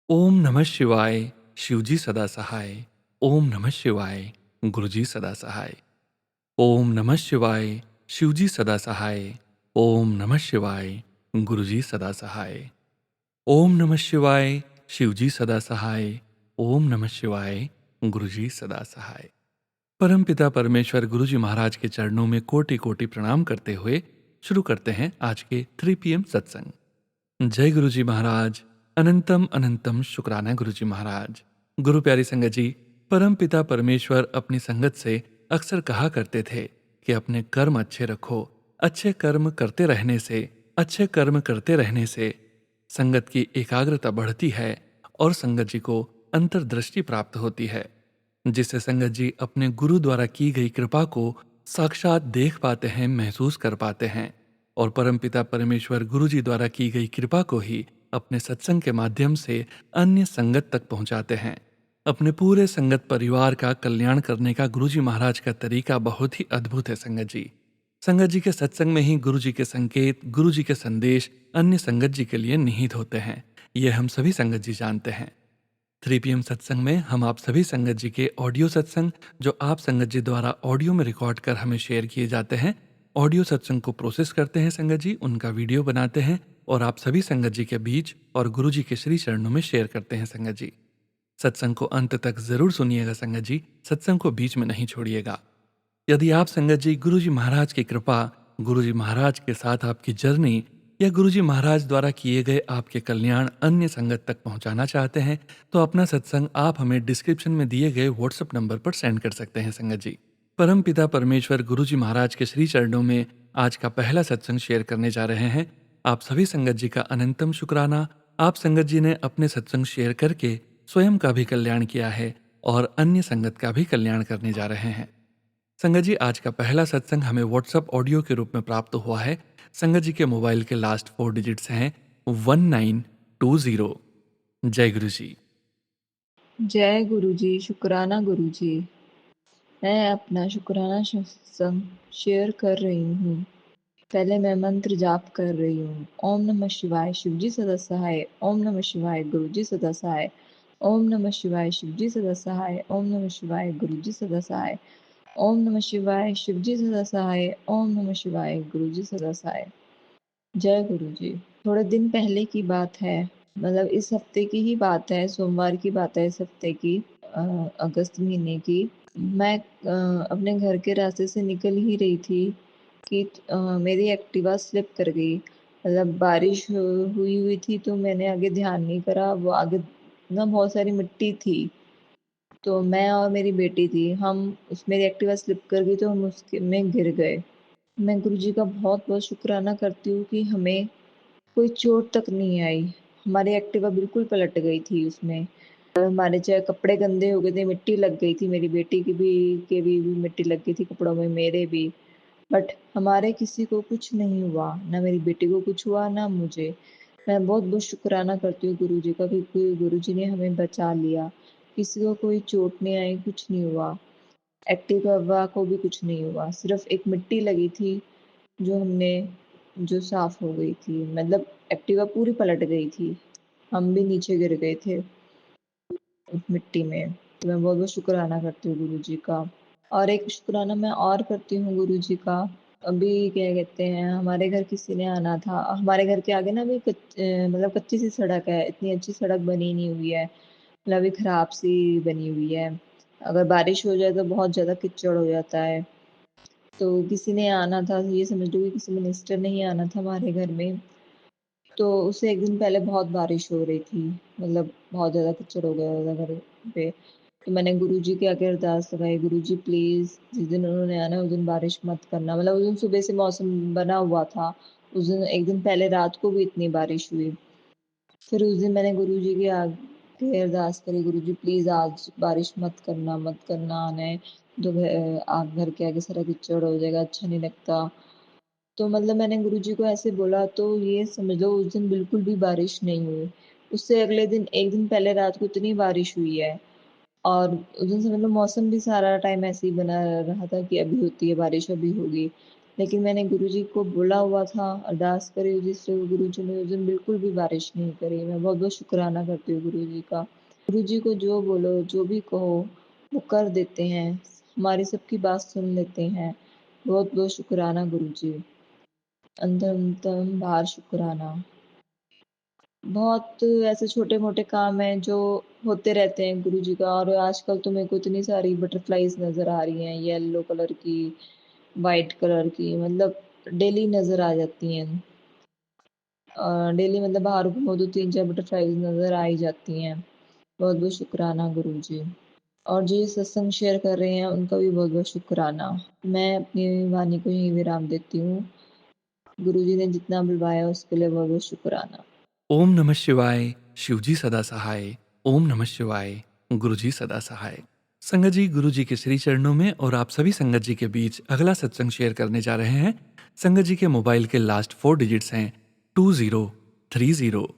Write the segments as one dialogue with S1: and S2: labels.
S1: ओम नमः शिवाय, शिवजी सदा सहाय। ओम नमः शिवाय, गुरुजी सदा सहाय। ओम नमः शिवाय, शिवजी सदा सहाय। ओम नमः शिवाय, गुरुजी सदा सहाय। ओम नमः शिवाय, शिवजी सदा सहाय। ओम नमः शिवाय, गुरुजी सदा सहाय। परमपिता परमेश्वर गुरुजी महाराज के चरणों में कोटि कोटि प्रणाम करते हुए शुरू करते हैं आज के 3 PM सत्संग। जय गुरुजी महाराज। अनंतम अनंतम शुक्राना गुरुजी महाराज। गुरु प्यारी संगत जी, परम पिता परमेश्वर अपनी संगत से अक्सर कहा करते थे कि अपने कर्म अच्छे रखो। अच्छे कर्म करते रहने से, अच्छे कर्म करते रहने से संगत की एकाग्रता बढ़ती है और संगत जी को अंतर्दृष्टि प्राप्त होती है, जिससे संगत जी अपने गुरु द्वारा की गई कृपा को साक्षात देख पाते हैं, महसूस कर पाते हैं और परमपिता परमेश्वर गुरु जी द्वारा की गई कृपा को ही अपने सत्संग के माध्यम से अन्य संगत तक पहुंचाते हैं। अपने पूरे संगत परिवार का कल्याण करने का गुरु जी महाराज का तरीका बहुत ही अद्भुत है संगत जी। संगत जी के सत्संग में ही गुरु जी के संकेत, गुरु जी के संदेश अन्य संगत जी के लिए निहित होते हैं। यह हम सभी संगत जी जानते हैं। 3 PM सत्संग में हम आप सभी संगत जी के ऑडियो सत्संग, जो आप संगत जी द्वारा ऑडियो में रिकॉर्ड कर हमें शेयर किए जाते हैं, ऑडियो सत्संग को प्रोसेस करते हैं संगत जी, उनका वीडियो बनाते हैं और आप सभी संगत जी के बीच और गुरु जी के श्री चरणों में शेयर करते हैं संगत जी। सत्संग को अंत तक जरूर सुनिएगा संगत जी, सत्संग को बीच में नहीं छोड़िएगा। यदि आप संगत जी गुरु जी महाराज की कृपा, गुरु जी महाराज के साथ आपकी जर्नी या गुरु जी महाराज द्वारा किए गए आपके कल्याण अन्य संगत तक पहुंचाना चाहते हैं, तो अपना सत्संग आप हमें डिस्क्रिप्शन में दिए गए व्हाट्सएप नंबर पर सेंड कर सकते हैं संगत जी। परम पिता परमेश्वर गुरु जी महाराज के श्री चरणों में आज का पहला सत्संग शेयर करने जा रहे हैं। आप सभी संगत जी का अनंतम शुक्राना। आप संगत जी ने अपने सत्संग शेयर करके स्वयं का भी कल्याण किया है और अन्य संगत का भी कल्याण करने जा रहे हैं। संगत जी, आज का पहला सत्संग हमें व्हाट्सएप ऑडियो के रूप में प्राप्त हुआ है। संगत जी के मोबाइल के लास्ट 4 डिजिट्स हैं 1920। जय गुरु जी।
S2: जय गुरु जी, शुक्राना गुरु जी। मैं अपना शुक्राना सत्संग शेयर कर रही हूँ। पहले मैं मंत्र जाप कर रही हूँ। ओम नमः शिवाय, शिवजी सदा सहाय। ओम नमः शिवाय, गुरु जी सदा सहाय। ओम नमः शिवाय, शिवजी सदा सहाय। ओम नमः शिवाय, गुरु जी सदा सहाय। ओम नमः शिवाय, शिवजी सदा सहाय। ओम नमः शिवाय, गुरु जी सदा सहाय। जय गुरु जी। थोड़े दिन पहले की बात है, मतलब इस हफ्ते की ही बात है, सोमवार की बात है इस हफ्ते की, अगस्त महीने की। मैं अपने घर के रास्ते से निकल ही रही थी कि मेरी एक्टिवा स्लिप कर गई। मतलब बारिश हुई थी तो मैंने आगे ध्यान नहीं करा, वो आगे ना बहुत सारी मिट्टी थी, तो मैं और मेरी बेटी थी, हम उस मेरी एक्टिवा स्लिप कर गई तो हम उसके में गिर गए। मैं गुरुजी का बहुत-बहुत शुक्राना करती हूँ कि हमें कोई चोट तक नहीं आई। हमारी एक्टिवा बिल्कुल पलट गई थी उसमें। हमारे चाहे कपड़े गंदे हो गए थे, मिट्टी लग गई थी, मेरी बेटी की भी मिट्टी लग गई थी कपड़ों में, मेरे भी। बट हमारे किसी को कुछ नहीं हुआ, ना मेरी बेटी को कुछ हुआ, ना मुझे। मैं बहुत-बहुत शुक्राना करती हूँ गुरुजी का कि गुरुजी ने हमें बचा लिया। किसी को कोई चोट नहीं आई, कुछ नहीं हुआ। एक्टिवा को भी कुछ नहीं हुआ, सिर्फ़ एक मिट्टी लगी थी जो हमने जो साफ़ हो गई थी, मतलब एक्टिवा पूरी पलट गई थी। हम भी नीचे गिर गए थे उस मिट्टी में। तो मैं बहुत-बहुत शुक्राना करती हूँ गुरुजी का। और एक शुक्राना मैं और करती हूँ गुरुजी का, अभी क्या कहते हैं, हमारे घर किसी ने आना था। हमारे घर के आगे ना अभी मतलब कच्ची-सी सड़क है, इतनी अच्छी सड़क बनी नहीं हुई है, मतलब अभी खराब-सी बनी हुई है। अगर बारिश हो जाए तो बहुत ज़्यादा कीचड़ हो जाता है। तो किसी ने आना था, ये समझ लो कि किसी मिनिस्टर ने ही आना था हमारे घर में। तो उससे 1 दिन पहले बहुत बारिश हो रही थी, मतलब बहुत ज़्यादा कीचड़ हो गया था घर पे। तो मैंने गुरुजी के आगे अरदास लगाई, गुरुजी प्लीज़ जिस दिन उन्होंने आना है उस दिन बारिश मत करना। मतलब उस दिन सुबह से मौसम बना हुआ था, उस दिन 1 दिन पहले रात को भी इतनी बारिश हुई। फिर उस दिन मैंने गुरुजी के आगे अरदास करी, गुरुजी प्लीज़ आज बारिश मत करना, मत करना आना है, तो आप घर के आगे सारा कीचड़ हो जाएगा, अच्छा नहीं लगता। तो मतलब मैंने गुरुजी को ऐसे बोला, तो ये समझ लो उस दिन बिल्कुल भी बारिश नहीं हुई। उससे अगले दिन 1 दिन पहले रात को इतनी बारिश हुई है, और उस दिन समझ लो मौसम भी सारा टाइम ऐसे ही बना रहा था कि अभी होती है बारिश, अभी होगी। लेकिन मैंने गुरुजी को बोला हुआ था, अरदास करी हुई जिससे गुरुजी ने उस दिन बिल्कुल भी बारिश नहीं करी। मैं बहुत-बहुत शुकराना करती हूँ गुरुजी का। गुरुजी को जो बोलो, जो भी कहो, वो कर देते हैं। हमारी सबकी बात सुन लेते हैं। बहुत-बहुत शुकराना गुरुजी। अंतम बार शुकराना। बहुत ऐसे छोटे-मोटे काम हैं जो होते रहते हैं गुरुजी का, और आजकल तो मेरे को इतनी सारी बटरफ्लाइज़ नज़र आ रही हैं, येलो कलर की, व्हाइट कलर की, मतलब डेली नज़र आ जाती हैं। डेली मतलब बाहर घूमो तो 3-4 बटरफ्लाइज़ नज़र आ ही जाती हैं। बहुत-बहुत शुकराना गुरुजी। और जो ये सत्संग शेयर कर रहे हैं उनका भी बहुत-बहुत शुकराना। मैं अपनी वाणी को यहीं विराम देती हूँ। गुरुजी ने जितना बुलवाया उसके लिए बहुत-बहुत शुकराना।
S1: ओम नमः शिवाय, शिवजी सदा सहाय। ओम नमः शिवाय, गुरुजी सदा सहाय। संगत जी, गुरु जी के श्री चरणों में और आप सभी संगत जी के बीच अगला सत्संग शेयर करने जा रहे हैं। संगत जी के मोबाइल के लास्ट 4 डिजिट्स हैं 2030।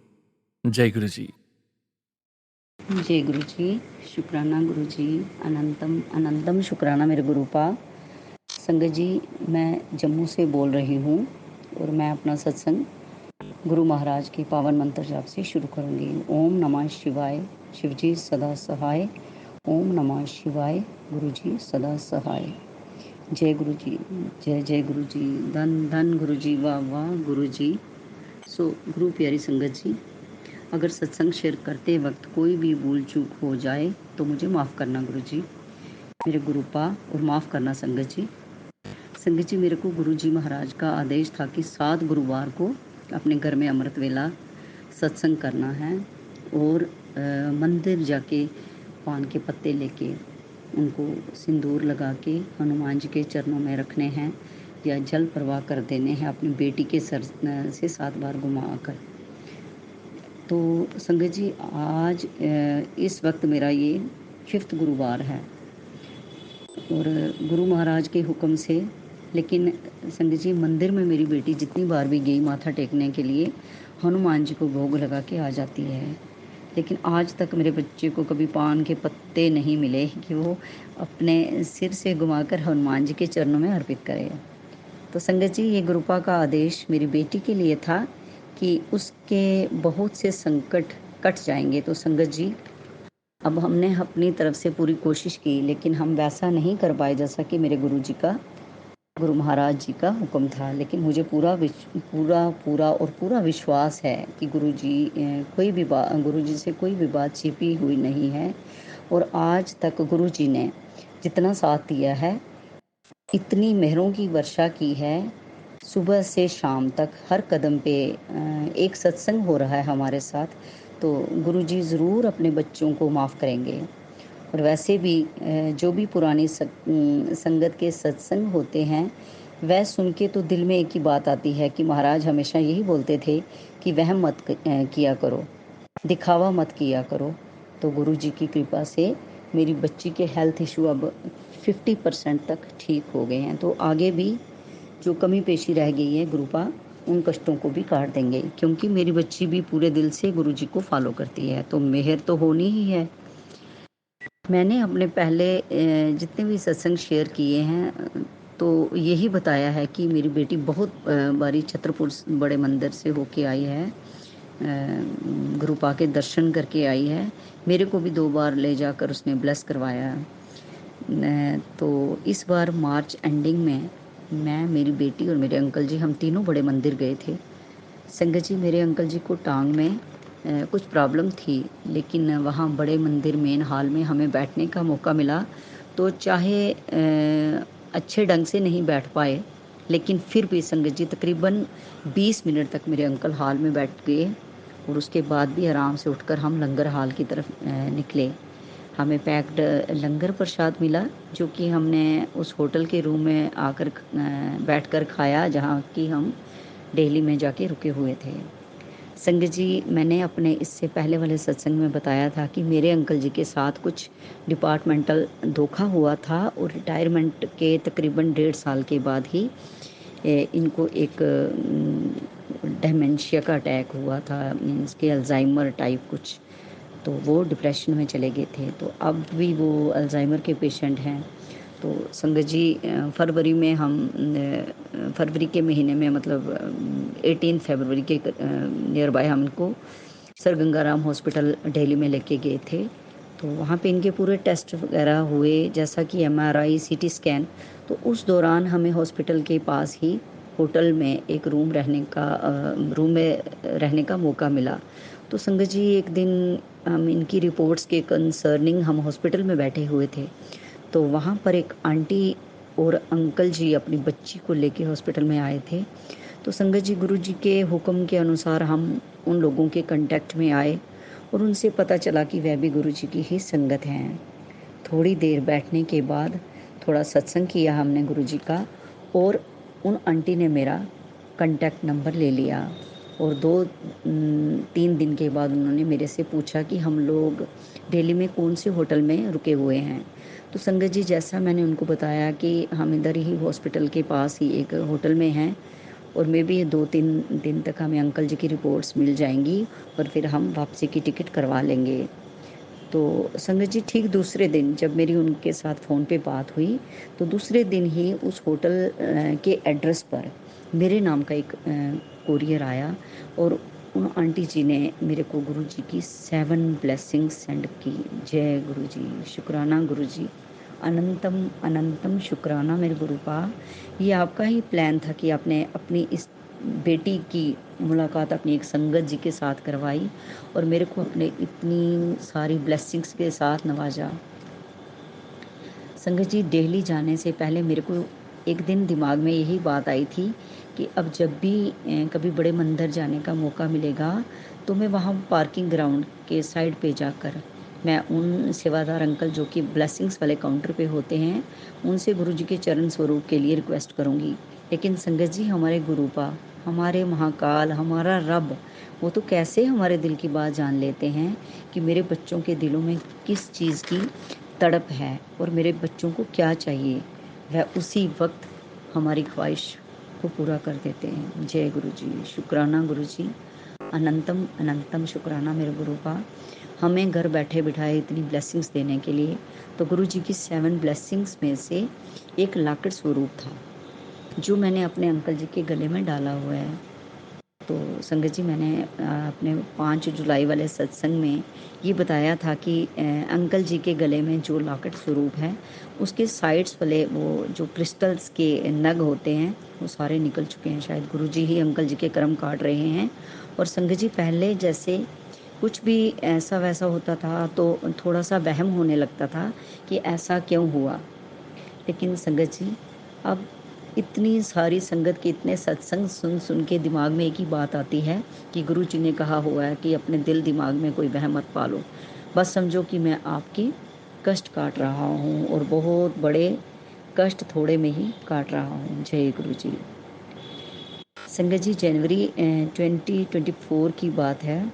S1: जय गुरु जी।
S3: जय गुरु जी, शुक्राना गुरु जी, अनंतम अनंतम शुक्राना मेरे गुरुपा। संगत जी, मैं जम्मू से बोल रही हूँ और मैं अपना सत्संग गुरु महाराज के पावन मंत्र जाप से शुरू करूँगी। ओम नमः शिवाय, शिवजी सदा सहाय। ओम नमः शिवाय, गुरु जी सदा सहाय। जय गुरु जी, जय जय गुरु जी, धन धन गुरु जी, वाह वाह गुरु जी। सो गुरु प्यारी संगत जी, अगर सत्संग शेयर करते वक्त कोई भी भूल चूक हो जाए तो मुझे माफ़ करना गुरु जी, मेरे गुरुपा, और माफ़ करना संगत जी। संगत जी, मेरे को गुरु जी महाराज का आदेश था कि 7 गुरुवार को अपने घर में अमृत वेला सत्संग करना है और मंदिर जाके पान के पत्ते लेके उनको सिंदूर लगा के हनुमान जी के चरणों में रखने हैं या जल प्रवाह कर देने हैं अपनी बेटी के सर से 7 बार घुमा कर। तो संगत जी, आज इस वक्त मेरा ये 5th गुरुवार है और गुरु महाराज के हुक्म से, लेकिन संगत जी मंदिर में मेरी बेटी जितनी बार भी गई माथा टेकने के लिए हनुमान जी को भोग लगा के आ जाती है, लेकिन आज तक मेरे बच्चे को कभी पान के पत्ते नहीं मिले कि वो अपने सिर से घुमाकर हनुमान जी के चरणों में अर्पित करे। तो संगत जी, ये गुरुपा का आदेश मेरी बेटी के लिए था कि उसके बहुत से संकट कट जाएंगे। तो संगत जी, अब हमने अपनी तरफ से पूरी कोशिश की, लेकिन हम वैसा नहीं कर पाए जैसा कि मेरे गुरु जी का, गुरु महाराज जी का हुक्म था। लेकिन मुझे पूरा विश्वास है कि गुरु जी गुरु जी से कोई भी बात छिपी हुई नहीं है। और आज तक गुरु जी ने जितना साथ दिया है, इतनी मेहरों की वर्षा की है, सुबह से शाम तक हर कदम पे एक सत्संग हो रहा है हमारे साथ। तो गुरुजी ज़रूर अपने बच्चों को माफ़ करेंगे। और वैसे भी जो भी पुरानी संगत के सत्संग होते हैं, वह सुन के तो दिल में एक ही बात आती है कि महाराज हमेशा यही बोलते थे कि वहम मत किया करो, दिखावा मत किया करो। तो गुरुजी की कृपा से मेरी बच्ची के हेल्थ इशू अब 50% तक ठीक हो गए हैं। तो आगे भी जो कमी पेशी रह गई है गुरुपा, उन कष्टों को भी काट देंगे, क्योंकि मेरी बच्ची भी पूरे दिल से गुरुजी को फॉलो करती है। तो मेहर तो होनी ही है। मैंने अपने पहले जितने भी सत्संग शेयर किए हैं तो यही बताया है कि मेरी बेटी बहुत बारी छतरपुर बड़े मंदिर से होके आई है, गुरुपा के दर्शन करके आई है। मेरे को भी 2 बार ले जाकर उसने ब्लेस करवाया। तो इस बार मार्च एंडिंग में मैं, मेरी बेटी और मेरे अंकल जी, हम तीनों बड़े मंदिर गए थे। संगत जी, मेरे अंकल जी को टांग में कुछ प्रॉब्लम थी, लेकिन वहाँ बड़े मंदिर मेन हॉल में हमें बैठने का मौका मिला। तो चाहे अच्छे ढंग से नहीं बैठ पाए, लेकिन फिर भी संगत जी तकरीबन 20 मिनट तक मेरे अंकल हॉल में बैठ गए और उसके बाद भी आराम से उठकर हम लंगर हॉल की तरफ निकले। हमें पैक्ड लंगर प्रसाद मिला, जो कि हमने उस होटल के रूम में आकर बैठकर खाया, जहाँ कि हम दिल्ली में जाके रुके हुए थे। संगत जी, मैंने अपने इससे पहले वाले सत्संग में बताया था कि मेरे अंकल जी के साथ कुछ डिपार्टमेंटल धोखा हुआ था और रिटायरमेंट के तकरीबन 1.5 साल के बाद ही इनको एक डेमेंशिया का अटैक हुआ था, मीन्स के अल्जाइमर टाइप कुछ। तो वो डिप्रेशन में चले गए थे। तो अब भी वो अल्जाइमर के पेशेंट हैं। तो संगत जी फरवरी में हम फरवरी के महीने में मतलब 18 फरवरी के नियर बाय हम इनको सर गंगाराम हॉस्पिटल दिल्ली में लेके गए थे। तो वहाँ पे इनके पूरे टेस्ट वगैरह हुए, जैसा कि एमआरआई, सीटी स्कैन। तो उस दौरान हमें हॉस्पिटल के पास ही होटल में एक रूम में रहने का मौका मिला। तो संगत जी एक दिन हम इनकी रिपोर्ट्स के कंसर्निंग हम हॉस्पिटल में बैठे हुए थे, तो वहाँ पर एक आंटी और अंकल जी अपनी बच्ची को लेके हॉस्पिटल में आए थे। तो संगत जी गुरु जी के हुक्म के अनुसार हम उन लोगों के कांटेक्ट में आए और उनसे पता चला कि वह भी गुरु जी की ही संगत हैं। थोड़ी देर बैठने के बाद थोड़ा सत्संग किया हमने गुरु जी का, और उन आंटी ने मेरा कांटेक्ट नंबर ले लिया और 2-3 दिन के बाद उन्होंने मेरे से पूछा कि हम लोग दिल्ली में कौन से होटल में रुके हुए हैं। तो संगत जी जैसा मैंने उनको बताया कि हम इधर ही हॉस्पिटल के पास ही एक होटल में हैं और मे बी 2-3 दिन तक हमें अंकल जी की रिपोर्ट्स मिल जाएंगी और फिर हम वापसी की टिकट करवा लेंगे। तो संगत जी ठीक दूसरे दिन जब मेरी उनके साथ फ़ोन पे बात हुई, तो दूसरे दिन ही उस होटल के एड्रेस पर मेरे नाम का एक कोरियर आया और उन आंटी जी ने मेरे को गुरु जी की 7 ब्लेसिंग्स सेंड की। जय गुरु जी, शुक्राना गुरु जी, अनंतम अनंतम शुक्राना मेरे गुरुपा। ये आपका ही प्लान था कि आपने अपनी इस बेटी की मुलाकात अपनी एक संगत जी के साथ करवाई और मेरे को अपने इतनी सारी ब्लेसिंग्स के साथ नवाजा। संगत जी दिल्ली जाने से पहले मेरे को एक दिन दिमाग में यही बात आई थी कि अब जब भी कभी बड़े मंदिर जाने का मौका मिलेगा तो मैं वहाँ पार्किंग ग्राउंड के साइड पे जाकर मैं उन सेवादार अंकल जो कि ब्लेसिंग्स वाले काउंटर पे होते हैं उनसे गुरु जी के चरण स्वरूप के लिए रिक्वेस्ट करूँगी। लेकिन संगत जी हमारे गुरुपा, हमारे महाकाल, हमारा रब, वो तो कैसे हमारे दिल की बात जान लेते हैं कि मेरे बच्चों के दिलों में किस चीज़ की तड़प है और मेरे बच्चों को क्या चाहिए, वह उसी वक्त हमारी ख्वाहिश को पूरा कर देते हैं। जय गुरु जी, शुक्राना गुरु जी, अनंतम अनंतम शुक्राना मेरे गुरुपा, हमें घर बैठे बिठाए इतनी ब्लेसिंग्स देने के लिए। तो गुरु जी की 7 ब्लेसिंग्स में से एक लाकेट स्वरूप था जो मैंने अपने अंकल जी के गले में डाला हुआ है। तो संगत जी मैंने अपने 5 जुलाई वाले सत्संग में ये बताया था कि अंकल जी के गले में जो लॉकेट स्वरूप है उसके साइड्स वाले वो जो क्रिस्टल्स के नग होते हैं वो सारे निकल चुके हैं। शायद गुरु जी ही अंकल जी के कर्म काट रहे हैं। और संगत जी पहले जैसे कुछ भी ऐसा वैसा होता था तो थोड़ा सा वहम होने लगता था कि ऐसा क्यों हुआ। लेकिन संगत जी अब इतनी सारी संगत के इतने सत्संग सुन सुन के दिमाग में एक ही बात आती है कि गुरु जी ने कहा हुआ है कि अपने दिल दिमाग में कोई वहम मत पालो, बस समझो कि मैं आपकी कष्ट काट रहा हूँ और बहुत बड़े कष्ट थोड़े में ही काट रहा हूँ। जय गुरु जी। संगत जी जनवरी 2024 की बात है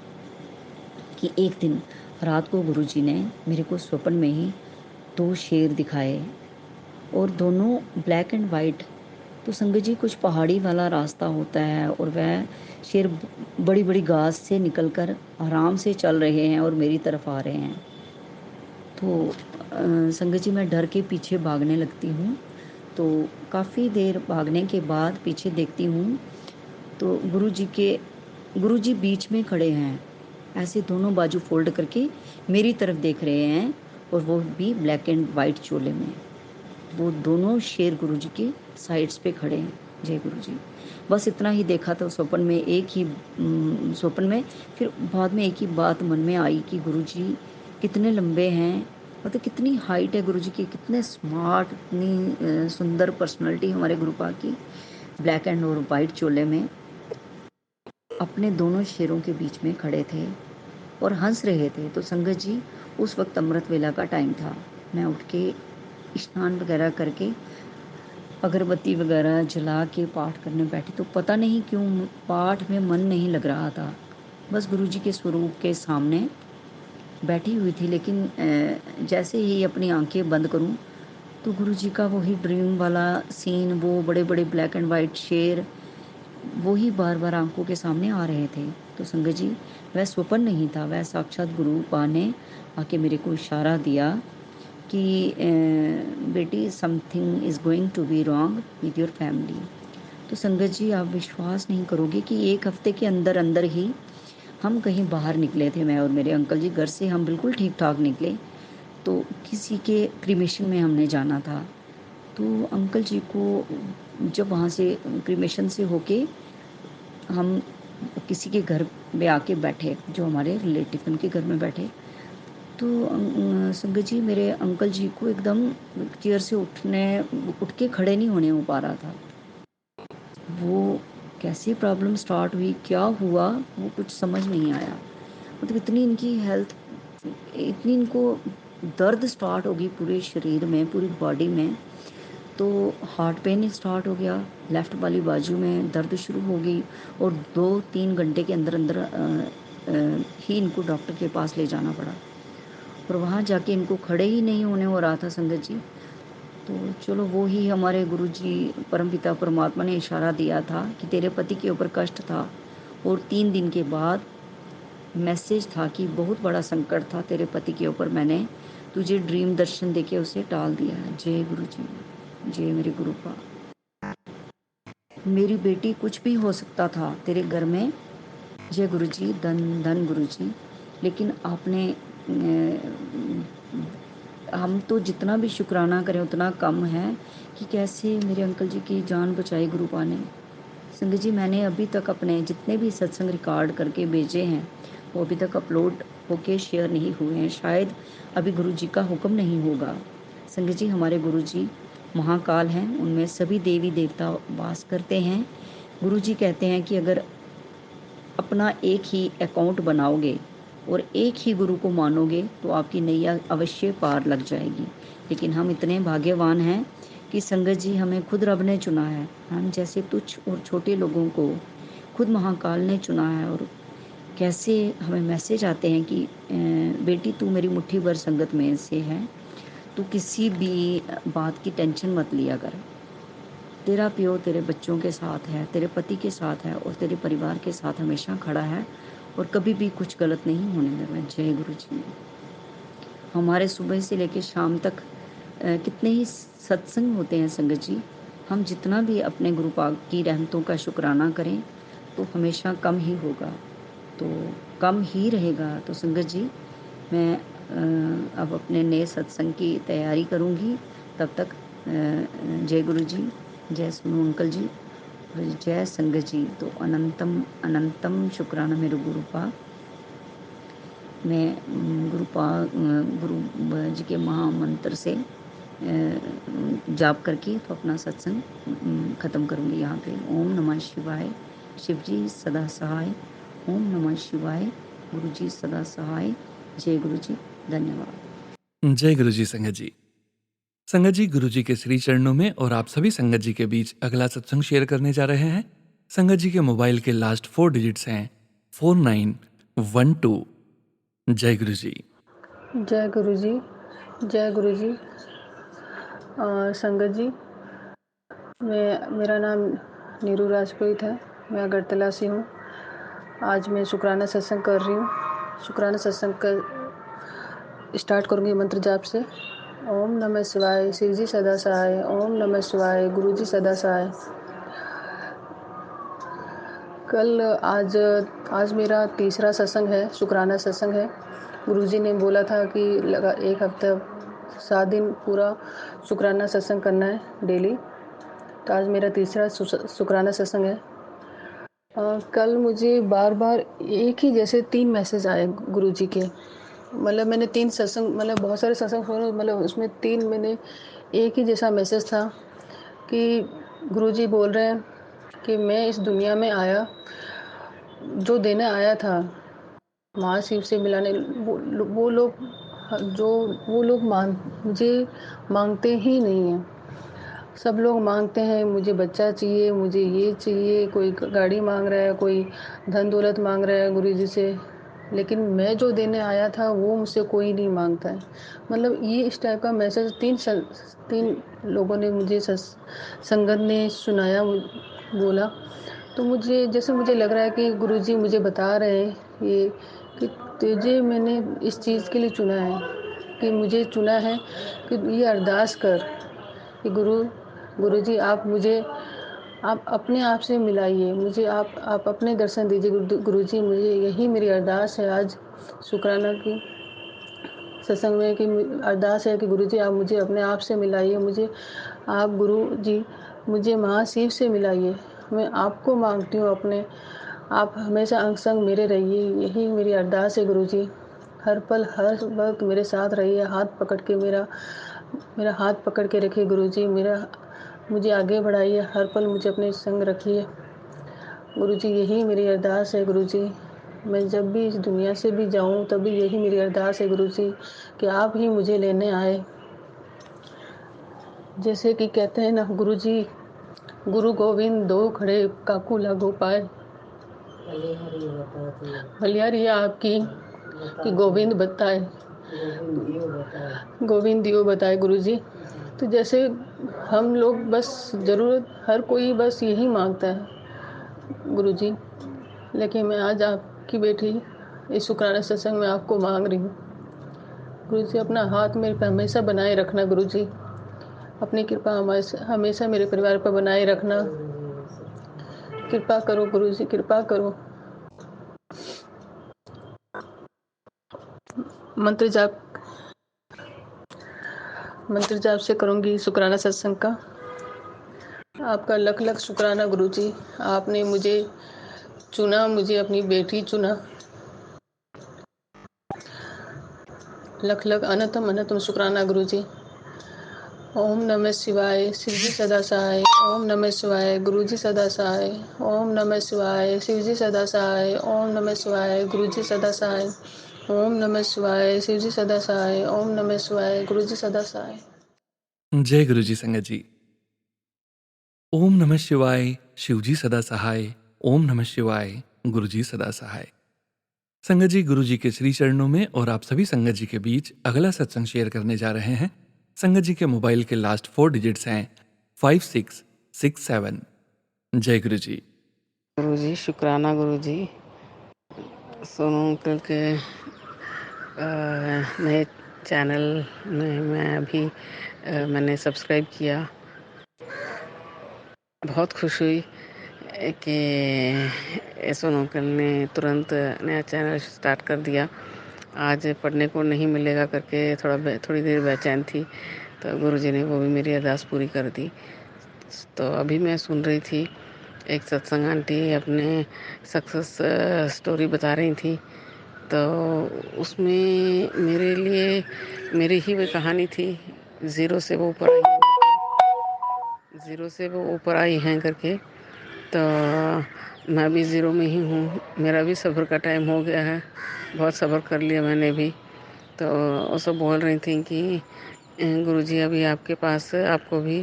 S3: कि एक दिन रात को गुरु जी ने मेरे को स्वप्न में ही 2 शेर दिखाए और दोनों ब्लैक एंड वाइट। तो संगत जी कुछ पहाड़ी वाला रास्ता होता है और वह शेर बड़ी बड़ी घास से निकलकर आराम से चल रहे हैं और मेरी तरफ आ रहे हैं। तो संगत जी मैं डर के पीछे भागने लगती हूँ। तो काफ़ी देर भागने के बाद पीछे देखती हूँ तो गुरु जी बीच में खड़े हैं, ऐसे दोनों बाजू फोल्ड करके मेरी तरफ देख रहे हैं और वो भी ब्लैक एंड वाइट चोले में। वो दोनों शेर गुरु जी के साइड्स पे खड़े हैं। जय गुरु जी। बस इतना ही देखा था स्वप्न में, एक ही स्वप्न में। फिर बाद में एक ही बात मन में आई कि गुरु जी कितने लंबे हैं, मतलब कितनी हाइट है गुरु जी की, कितने स्मार्ट, इतनी सुंदर पर्सनालिटी हमारे गुरुपा की, ब्लैक एंड और वाइट चोले में अपने दोनों शेरों के बीच में खड़े थे और हंस रहे थे। तो संगत जी उस वक्त अमृत वेला का टाइम था। मैं उठ के स्नान वगैरह करके अगरबत्ती वगैरह जला के पाठ करने बैठी, तो पता नहीं क्यों पाठ में मन नहीं लग रहा था। बस गुरु जी के स्वरूप के सामने बैठी हुई थी। लेकिन जैसे ही अपनी आंखें बंद करूं तो गुरु जी का वही ड्रीम वाला सीन, वो बड़े बड़े ब्लैक एंड वाइट शेर वो ही बार बार आंखों के सामने आ रहे थे। तो संगत जी वह स्वप्न नहीं था, वह साक्षात गुरु पा ने आके मेरे को इशारा दिया कि बेटी something is going to be wrong with your family. तो संगत जी, आप विश्वास नहीं करोगे कि 1 हफ्ते के अंदर अंदर ही हम कहीं बाहर निकले थे, मैं और मेरे अंकल जी। घर से हम बिल्कुल ठीक ठाक निकले, तो किसी के क्रीमेशन में हमने जाना था। तो अंकल जी को जब वहाँ से क्रीमेशन से होके हम किसी के घर में आके बैठे, जो हमारे रिलेटिव उनके घर में बैठे, तो संगत जी, मेरे अंकल जी को एकदम चेयर से उठ के खड़े नहीं होने हो पा रहा था। वो कैसे प्रॉब्लम स्टार्ट हुई, क्या हुआ, वो कुछ समझ नहीं आया। मतलब इतनी इनकी हेल्थ, इतनी इनको दर्द स्टार्ट हो गई पूरे शरीर में, पूरी बॉडी में। तो हार्ट पेन स्टार्ट हो गया, लेफ़्ट वाली बाजू में दर्द शुरू हो गई, और 2-3 घंटे के अंदर अंदर ही इनको डॉक्टर के पास ले जाना पड़ा, और वहाँ जाके इनको खड़े ही नहीं होने हो रहा था संगत जी। तो चलो, वो ही हमारे गुरुजी परमपिता परमात्मा ने इशारा दिया था कि तेरे पति के ऊपर कष्ट था, और 3 दिन के बाद मैसेज था कि बहुत बड़ा संकट था तेरे पति के ऊपर, मैंने तुझे ड्रीम दर्शन देके उसे टाल दिया है। जय गुरु जी, जय मेरे गुरुपा। मेरी बेटी, कुछ भी हो सकता था तेरे घर में। जय गुरु जी, धन धन गुरु जी। लेकिन आपने हम तो जितना भी शुक्राना करें उतना कम है कि कैसे मेरे अंकल जी की जान बचाई गुरुपा ने। संगत जी, मैंने अभी तक अपने जितने भी सत्संग रिकॉर्ड करके भेजे हैं, वो अभी तक अपलोड होके शेयर नहीं हुए हैं। शायद अभी गुरु जी का हुक्म नहीं होगा। संगत जी, हमारे गुरु जी महाकाल हैं, उनमें सभी देवी देवता वास करते हैं। गुरु जी कहते हैं कि अगर अपना एक ही अकाउंट बनाओगे और एक ही गुरु को मानोगे तो आपकी नैया अवश्य पार लग जाएगी। लेकिन हम इतने भाग्यवान हैं कि संगत जी, हमें खुद रब ने चुना है। हम जैसे तुच्छ और छोटे लोगों को खुद महाकाल ने चुना है। और कैसे हमें मैसेज आते हैं कि बेटी, तू मेरी मुट्ठी भर संगत में से है, तू किसी भी बात की टेंशन मत लिया कर। तेरा प्यो तेरे बच्चों के साथ है, तेरे पति के साथ है, और तेरे परिवार के साथ हमेशा खड़ा है, और कभी भी कुछ गलत नहीं होने देगा। जय गुरु जी। हमारे सुबह से लेकर शाम तक कितने ही सत्संग होते हैं संगत जी। हम जितना भी अपने गुरु पाक की रहमतों का शुक्राना करें तो हमेशा कम ही होगा, तो कम ही रहेगा। तो संगत जी, मैं अब अपने नए सत्संग की तैयारी करूँगी। तब तक जय गुरु जी, जय सोनू अंकल जी, और जय संगत जी। तो अनंतम अनंतम शुक्राना मेरे गुरुपा। मैं गुरु जी के महामंत्र से जाप करके तो अपना सत्संग ख़त्म करूँगी यहाँ पे। ओम नमः शिवाय। शिव जी सदा सहाय। ओम नमः शिवाय। गुरु जी सदा सहाय। जय गुरु जी। धन्यवाद।
S1: जय गुरु जी संगत जी। संगत जी, गुरु जी के श्री चरणों में और आप सभी संगत जी के बीच अगला सत्संग शेयर करने जा रहे हैं। संगत जी के मोबाइल के लास्ट 4 डिजिट्स हैं 4912। जय गुरु जी।
S4: जय गुरु जी, जय गुरु जी। संगत जी, मेरा नाम नीरू राजपूत है, मैं अगरतला से हूँ। आज मैं शुक्राना सत्संग कर रही हूँ। शुक्राना सत्संग कर स्टार्ट करूँगी मंत्र जाप से। ओम नमः शिवाय। शिव जी सदा सहाय। ओम नमः शिवाय। गुरु जी सदा सहाय। आज मेरा तीसरा सत्संग है, शुक्राना सत्संग है। गुरुजी ने बोला था कि 1 हफ्ता 7 दिन पूरा शुक्राना सत्संग करना है डेली। तो आज मेरा तीसरा शुक्राना सत्संग है। कल मुझे बार-बार एक ही जैसे 3 मैसेज आए गुरुजी के। मतलब मैंने 3 सत्संग, मतलब बहुत सारे सत्संग सुने, मतलब उसमें 3 मैंने एक ही जैसा मैसेज था कि गुरुजी बोल रहे हैं कि मैं इस दुनिया में आया, जो देने आया था महाशिव से मिलाने। वो लोग मुझे मांगते ही नहीं हैं। सब लोग मांगते हैं, मुझे बच्चा चाहिए, मुझे ये चाहिए, कोई गाड़ी मांग रहा है, कोई धन दौलत मांग रहा है गुरुजी से। लेकिन मैं जो देने आया था वो मुझसे कोई नहीं मांगता है। मतलब ये इस टाइप का मैसेज 3 लोगों ने मुझे संगत ने सुनाया, बोला। तो मुझे लग रहा है कि गुरुजी मुझे बता रहे हैं ये कि तुझे मैंने इस चीज़ के लिए चुना है कि मुझे चुना है कि ये अरदास कर कि गुरुजी आप अपने आप से मिलाइए मुझे, आप अपने दर्शन दीजिए गुरुजी। मुझे यही मेरी अरदास है आज शुक्राना की सत्संग में कि अरदास है कि गुरुजी आप मुझे अपने आप से मिलाइए, मुझे आप गुरुजी मुझे महाशिव से मिलाइए। मैं आपको मांगती हूँ अपने, आप हमेशा अंग संग मेरे रहिए, यही मेरी अरदास है गुरुजी। हर पल हर वक्त मेरे साथ रहिए, हाथ पकड़ के मेरा हाथ पकड़ के रखिए गुरुजी, मुझे आगे बढ़ाइए, हर पल मुझे अपने संग रखिए गुरुजी। यही मेरी अरदास है गुरुजी। मैं जब भी इस दुनिया से भी जाऊं तभी यही मेरी अरदास है गुरुजी कि आप ही मुझे लेने आए। जैसे कि कहते हैं ना गुरुजी, गुरु गोविंद दो खड़े काकू लागो पाए, बलिहारी आपकी कि गोविंद बताए, गोविंद दियो बताए गुरुजी। तो जैसे हम लोग बस ज़रूरत हर कोई बस यही मांगता है गुरुजी, लेकिन मैं आज आपकी बेटी इस शुक्राना सत्संग में आपको मांग रही हूँ गुरुजी। अपना हाथ मेरे पे हमेशा बनाए रखना गुरुजी, अपनी कृपा हमेशा मेरे परिवार पर बनाए रखना। कृपा करो गुरुजी, कृपा करो। मंत्र जाप से करूँगी शुक्राना सत्संग का। आपका लख लख शुक्राना गुरुजी, आपने मुझे चुना, मुझे अपनी बेटी चुना। लख लख अनंतम अनंतम शुक्राना गुरुजी। ओम नमः शिवाय, शिवजी सदा सहाय। ओम नमः शिवाय, गुरुजी सदा सहाय। ओम नमः शिवाय, शिवजी सदा सहाय। ओम नमः शिवाय, गुरुजी सदा सहाय। ओम नमः शिवाय, शिवजी सदा सहाय। ओम नमः शिवाय, गुरुजी सदा सहाय।
S1: जय गुरु जी संगत जी। ओम नमः शिवाय, शिवजी सदा सहाय। ओम नमः शिवाय, गुरुजी सदा सहाय। संगत जी, गुरु जी के श्री चरणों में और आप सभी संगत जी के बीच अगला सत्संग शेयर करने जा रहे हैं। संगत जी के मोबाइल के लास्ट 4 डिजिट्स हैं 5667। जय गुरु जी।
S5: गुरु जी शुक्राना गुरु जी। सोनू अंकल के नए चैनल में मैं अभी मैंने सब्सक्राइब किया। बहुत खुश हुई कि सोनू अंकल ने तुरंत नया चैनल स्टार्ट कर दिया। आज पढ़ने को नहीं मिलेगा करके थोड़ी देर बेचैन थी, तो गुरुजी ने वो भी मेरी अरदास पूरी कर दी। तो अभी मैं सुन रही थी एक सत्संग आंटी अपने सक्सेस स्टोरी बता रही थी, तो उसमें मेरे लिए मेरी ही वो कहानी थी, ज़ीरो से वो ऊपर आई हैं करके। तो मैं भी ज़ीरो में ही हूँ, मेरा भी सब्र का टाइम हो गया है, बहुत सब्र कर लिया मैंने भी। तो वो सब बोल रही थी कि गुरुजी अभी आपके पास आपको भी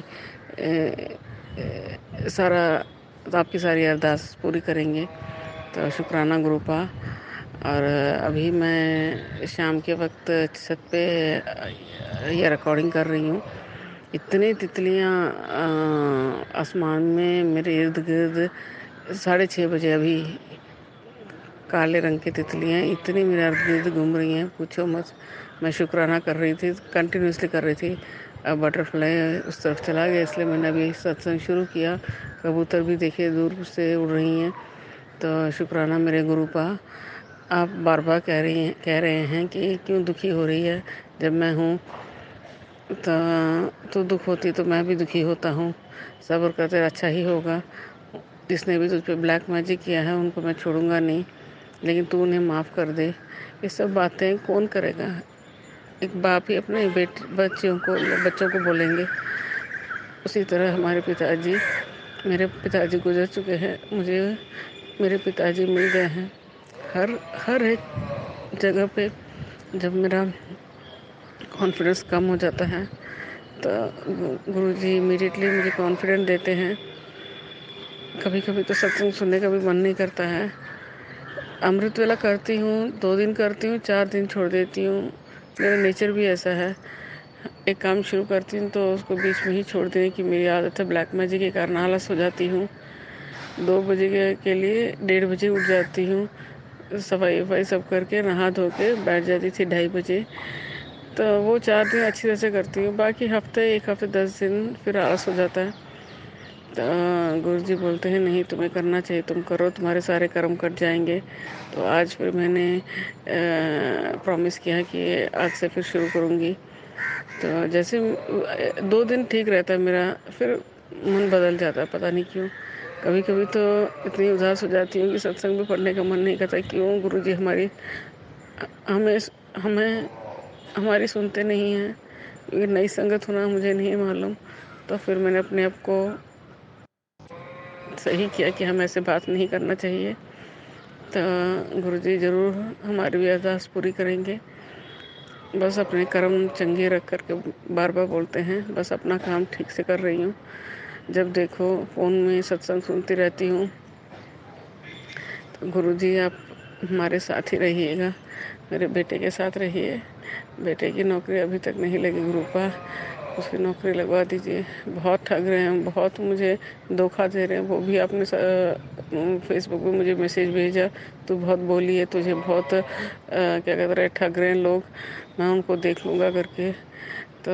S5: आपकी सारी अरदास पूरी करेंगे। तो शुक्राना गुरुपा। और अभी मैं शाम के वक्त छत पे ये रिकॉर्डिंग कर रही हूँ। इतनी तितलियाँ आसमान में मेरे इर्द गिर्द 6:30 बजे अभी काले रंग की तितलियाँ इतनी मेरे इर्द गिर्द घूम रही हैं, पूछो मत। मैं शुक्राना कर रही थी, कंटिन्यूसली कर रही थी। अब बटरफ्लाई उस तरफ चला गया, इसलिए मैंने अभी सत्संग शुरू किया। कबूतर भी देखे दूर से उड़ रही हैं। तो शुक्राना मेरे गुरुपा। आप बार बार कह रहे हैं कि क्यों दुखी हो रही है। जब मैं हूँ तो दुख होती तो मैं भी दुखी होता हूँ। सब्र करते अच्छा ही होगा। जिसने भी तुझ पे ब्लैक मैजिक किया है उनको मैं छोड़ूंगा नहीं, लेकिन तू उन्हें माफ़ कर दे। ये सब बातें कौन करेगा। एक बाप ही अपने बच्चों को बोलेंगे। उसी तरह मेरे पिताजी गुजर चुके हैं, मुझे मेरे पिताजी मिल गए हैं। हर एक जगह पे जब मेरा कॉन्फिडेंस कम हो जाता है तो गुरुजी इमीडिएटली मुझे कॉन्फिडेंस देते हैं। कभी कभी तो सत्संग सुनने का भी मन नहीं करता है। अमृत वेला करती हूँ, 2 दिन करती हूँ, 4 दिन छोड़ देती हूँ। मेरा नेचर भी ऐसा है, एक काम शुरू करती हूँ तो उसको बीच में ही छोड़ देने की मेरी आदत है। ब्लैक मैजिक के कारण आलस हो जाती हूँ। 2 बजे के लिए 1:30 बजे उठ जाती हूँ। सफाई वफाई सब करके नहा धो के बैठ जाती थी 2:30 बजे। तो वो 4 दिन अच्छी तरह से करती हूँ, बाकी एक हफ्ते 10 दिन फिर आलस हो जाता है। तो गुरुजी बोलते हैं नहीं तुम्हें करना चाहिए, तुम करो, तुम्हारे सारे कर्म कट जाएंगे। तो आज फिर मैंने प्रॉमिस किया है कि आज से फिर शुरू करूँगी। तो जैसे 2 दिन ठीक रहता है मेरा, फिर मन बदल जाता है, पता नहीं क्यों। कभी कभी तो इतनी उदास हो जाती हूँ कि सत्संग में पढ़ने का मन नहीं करता। क्यों गुरुजी हमारी हमें हमें हमारी सुनते नहीं हैं। ये नई संगत होना मुझे नहीं मालूम। तो फिर मैंने अपने आप को सही किया कि हमें ऐसे बात नहीं करना चाहिए। तो गुरुजी ज़रूर हमारी भी अरदास पूरी करेंगे। बस अपने कर्म चंगे रख कर के बार बार बोलते हैं, बस अपना काम ठीक से कर रही हूँ। जब देखो फ़ोन में सत्संग सुनती रहती हूँ। तो गुरुजी आप हमारे साथ ही रहिएगा, मेरे बेटे के साथ रहिए। बेटे की नौकरी अभी तक नहीं लगी गुरुपा, उसकी नौकरी लगवा दीजिए। बहुत ठग रहे हैं, बहुत मुझे धोखा दे रहे हैं। वो भी आपने फेसबुक पे मुझे मैसेज भेजा, तू बहुत बोली है, तुझे बहुत क्या कहते रहे ठग रहे हैं लोग, मैं उनको देख लूँगा करके। तो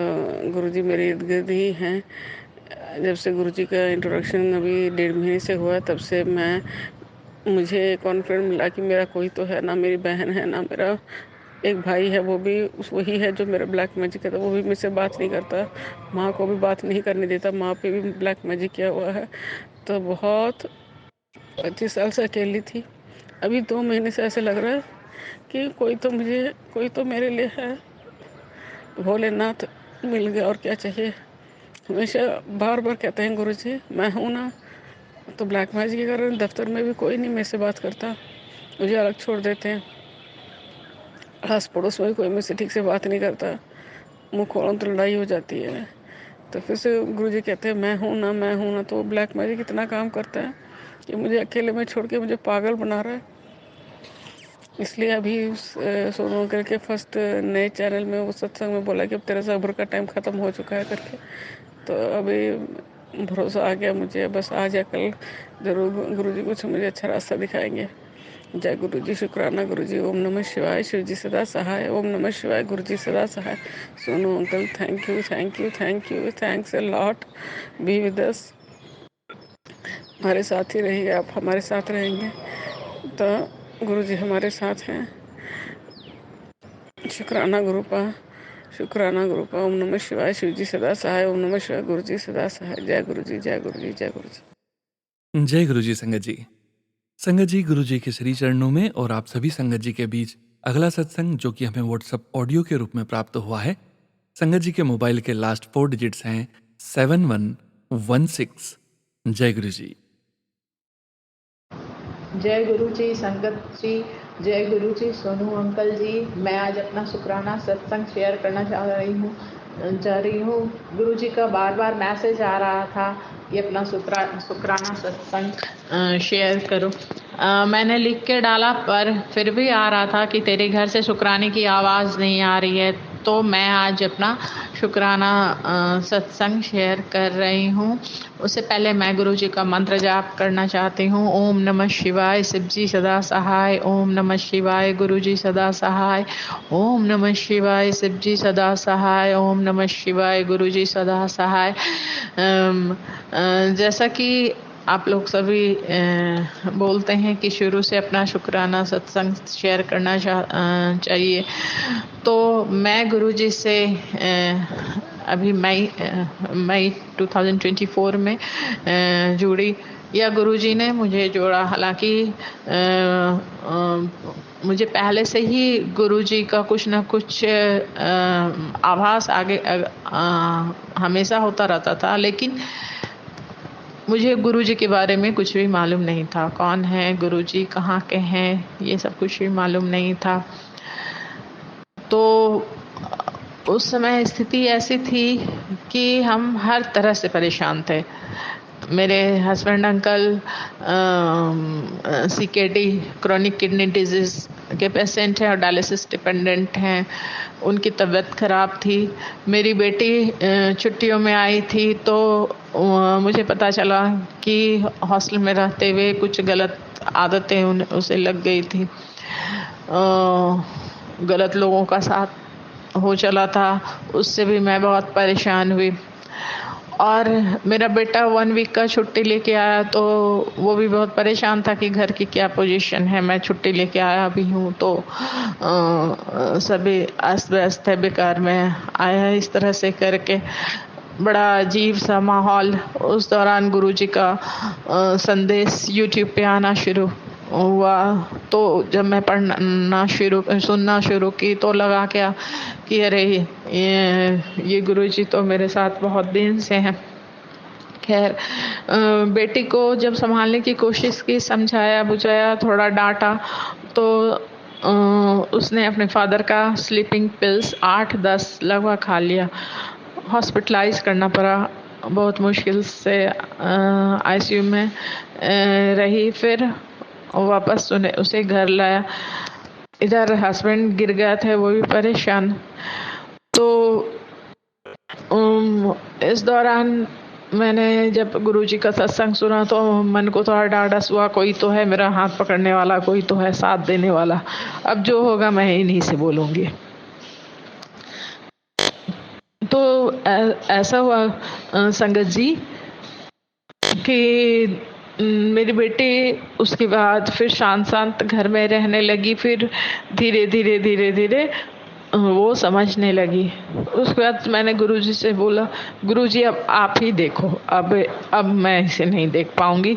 S5: गुरुजी मेरे इर्द गिर्द ही हैं। जब से गुरुजी का इंट्रोडक्शन अभी 1.5 महीने से हुआ, तब से मुझे कॉन्फिडेंस मिला कि मेरा कोई तो है, ना मेरी बहन है, ना मेरा एक भाई है, वो भी वही है जो मेरा ब्लैक मैजिक करता, वो भी मुझसे बात नहीं करता। माँ को भी बात नहीं करने देता, माँ पे भी ब्लैक मैजिक किया हुआ है। तो बहुत 25 साल से अकेली थी। अभी 2 महीने से ऐसे लग रहा है कि कोई तो मेरे लिए है। भोलेनाथ मिल गया, और क्या चाहिए। हमेशा बार बार कहते हैं गुरुजी मैं हूँ ना। तो ब्लैक मैजिक के कारण दफ्तर में भी कोई नहीं मेरे से बात करता, मुझे अलग छोड़ देते हैं। आस पड़ोस में भी कोई मुझसे ठीक से बात नहीं करता, मुँह खोलो तो लड़ाई हो जाती है। तो फिर से गुरुजी कहते हैं मैं हूँ ना, मैं हूँ ना। तो ब्लैक मैजिक इतना काम करता है कि मुझे अकेले में छोड़ के मुझे पागल बना रहा है। इसलिए अभी सोनू अंकल के फर्स्ट नए चैनल में वो सत्संग में बोला कि अब तेरा सब्र का टाइम ख़त्म हो चुका है करके। तो अभी भरोसा आ गया मुझे, बस आज या कल ज़रूर गुरुजी कुछ मुझे अच्छा रास्ता दिखाएंगे। जय गुरुजी, शुक्राना गुरुजी। ओम नमः शिवाय। शिवजी सदा सहाय। ओम नमः शिवाय। गुरुजी सदा सहाय। Sonu uncle thank you, thank you, thank you, thanks a lot. Be with us, हमारे साथ ही रहिए, आप हमारे साथ रहेंगे तो गुरुजी हमारे साथ हैं। शुक्राना गुरुपा, शुक्राना गुरुपा। ओम नमः शिवाय। शिवजी सदा सहाय। ओम नमः शिवाय। गुरुजी सदा सहाय। जय गुरुजी, जय गुरुजी, जय गुरुजी।
S1: जय गुरुजी संगत जी। संगत जी, गुरुजी के श्री चरणों में और आप सभी संगत जी के बीच अगला सत्संग जो कि हमें व्हाट्सएप ऑडियो के रूप में प्राप्त हुआ है, संगत जी के मोबाइल के लास्ट 4 डिजिट्स हैं 7116। जय गुरुजी।
S2: जय गुरु जी संगत जी, जय गुरु जी सोनू अंकल जी। मैं आज अपना शुक्राना सत्संग शेयर करना चाह रही हूँ। गुरु जी का बार बार मैसेज आ रहा था कि अपना शुक्राना सत्संग शेयर करो। मैंने लिख के डाला, पर फिर भी आ रहा था कि तेरे घर से शुक्राने की आवाज़ नहीं आ रही है। तो मैं आज अपना शुक्राना सत्संग शेयर कर रही हूँ। उससे पहले मैं गुरु जी का मंत्र जाप करना चाहती हूँ। ओम नमः शिवाय। शिव जी सदा सहाय। ओम नमः शिवाय। गुरु जी सदा सहाय। ओम नमः शिवाय। शिव जी सदा सहाय। ओम नमः शिवाय। गुरु जी सदा सहाय। जैसा कि आप लोग सभी बोलते हैं कि शुरू से अपना शुक्राना सत्संग शेयर करना चाहिए, तो मैं गुरुजी से अभी मई 2024 में जुड़ी, या गुरुजी ने मुझे जोड़ा। हालांकि मुझे पहले से ही गुरुजी का कुछ ना कुछ आभास आगे हमेशा होता रहता था, लेकिन मुझे गुरुजी के बारे में कुछ भी मालूम नहीं था। कौन है गुरुजी, कहाँ के हैं, ये सब कुछ भी मालूम नहीं था। तो उस समय स्थिति ऐसी थी कि हम हर तरह से परेशान थे। मेरे husband uncle CKD chronic kidney disease के पेशेंट हैं और डायलिसिस डिपेंडेंट हैं। उनकी तबीयत ख़राब थी। मेरी बेटी छुट्टियों में आई थी, तो मुझे पता चला कि हॉस्टल में रहते हुए कुछ गलत आदतें उसे लग गई थी। गलत लोगों का साथ
S6: हो चला था, उससे भी मैं बहुत परेशान हुई। और मेरा बेटा 1 वीक का छुट्टी लेके आया तो वो भी बहुत परेशान था कि घर की क्या पोजीशन है, मैं छुट्टी लेके आया भी हूँ तो सभी अस्त व्यस्त है, बेकार में आया इस तरह से करके। बड़ा अजीब सा माहौल। उस दौरान गुरुजी का संदेश यूट्यूब पे आना शुरू हुआ। तो जब मैं सुनना शुरू की तो लगा क्या कि अरे ये गुरुजी तो मेरे साथ बहुत दिन से हैं। खैर, बेटी को जब संभालने की कोशिश की, समझाया बुझाया, थोड़ा डांटा तो उसने अपने फादर का स्लीपिंग पिल्स 8-10 लगभग खा लिया। हॉस्पिटलाइज करना पड़ा, बहुत मुश्किल से आईसीयू में रही। फिर वापस उसे घर लाया। इधर हस्बैंड गिर गए थे, वो भी परेशान। तो इस दौरान मैंने जब गुरुजी का सत्संग सुना तो मन को थोड़ा ढाढ़स हुआ, कोई तो है मेरा हाथ पकड़ने वाला, कोई तो है साथ देने वाला। अब जो होगा मैं इन्हीं से बोलूँगी। तो ऐसा हुआ संगत जी कि मेरी बेटी उसके बाद फिर शांत घर में रहने लगी। फिर धीरे धीरे वो समझने लगी। उसके बाद मैंने गुरुजी से बोला, गुरुजी अब आप ही देखो, अब मैं इसे नहीं देख पाऊंगी,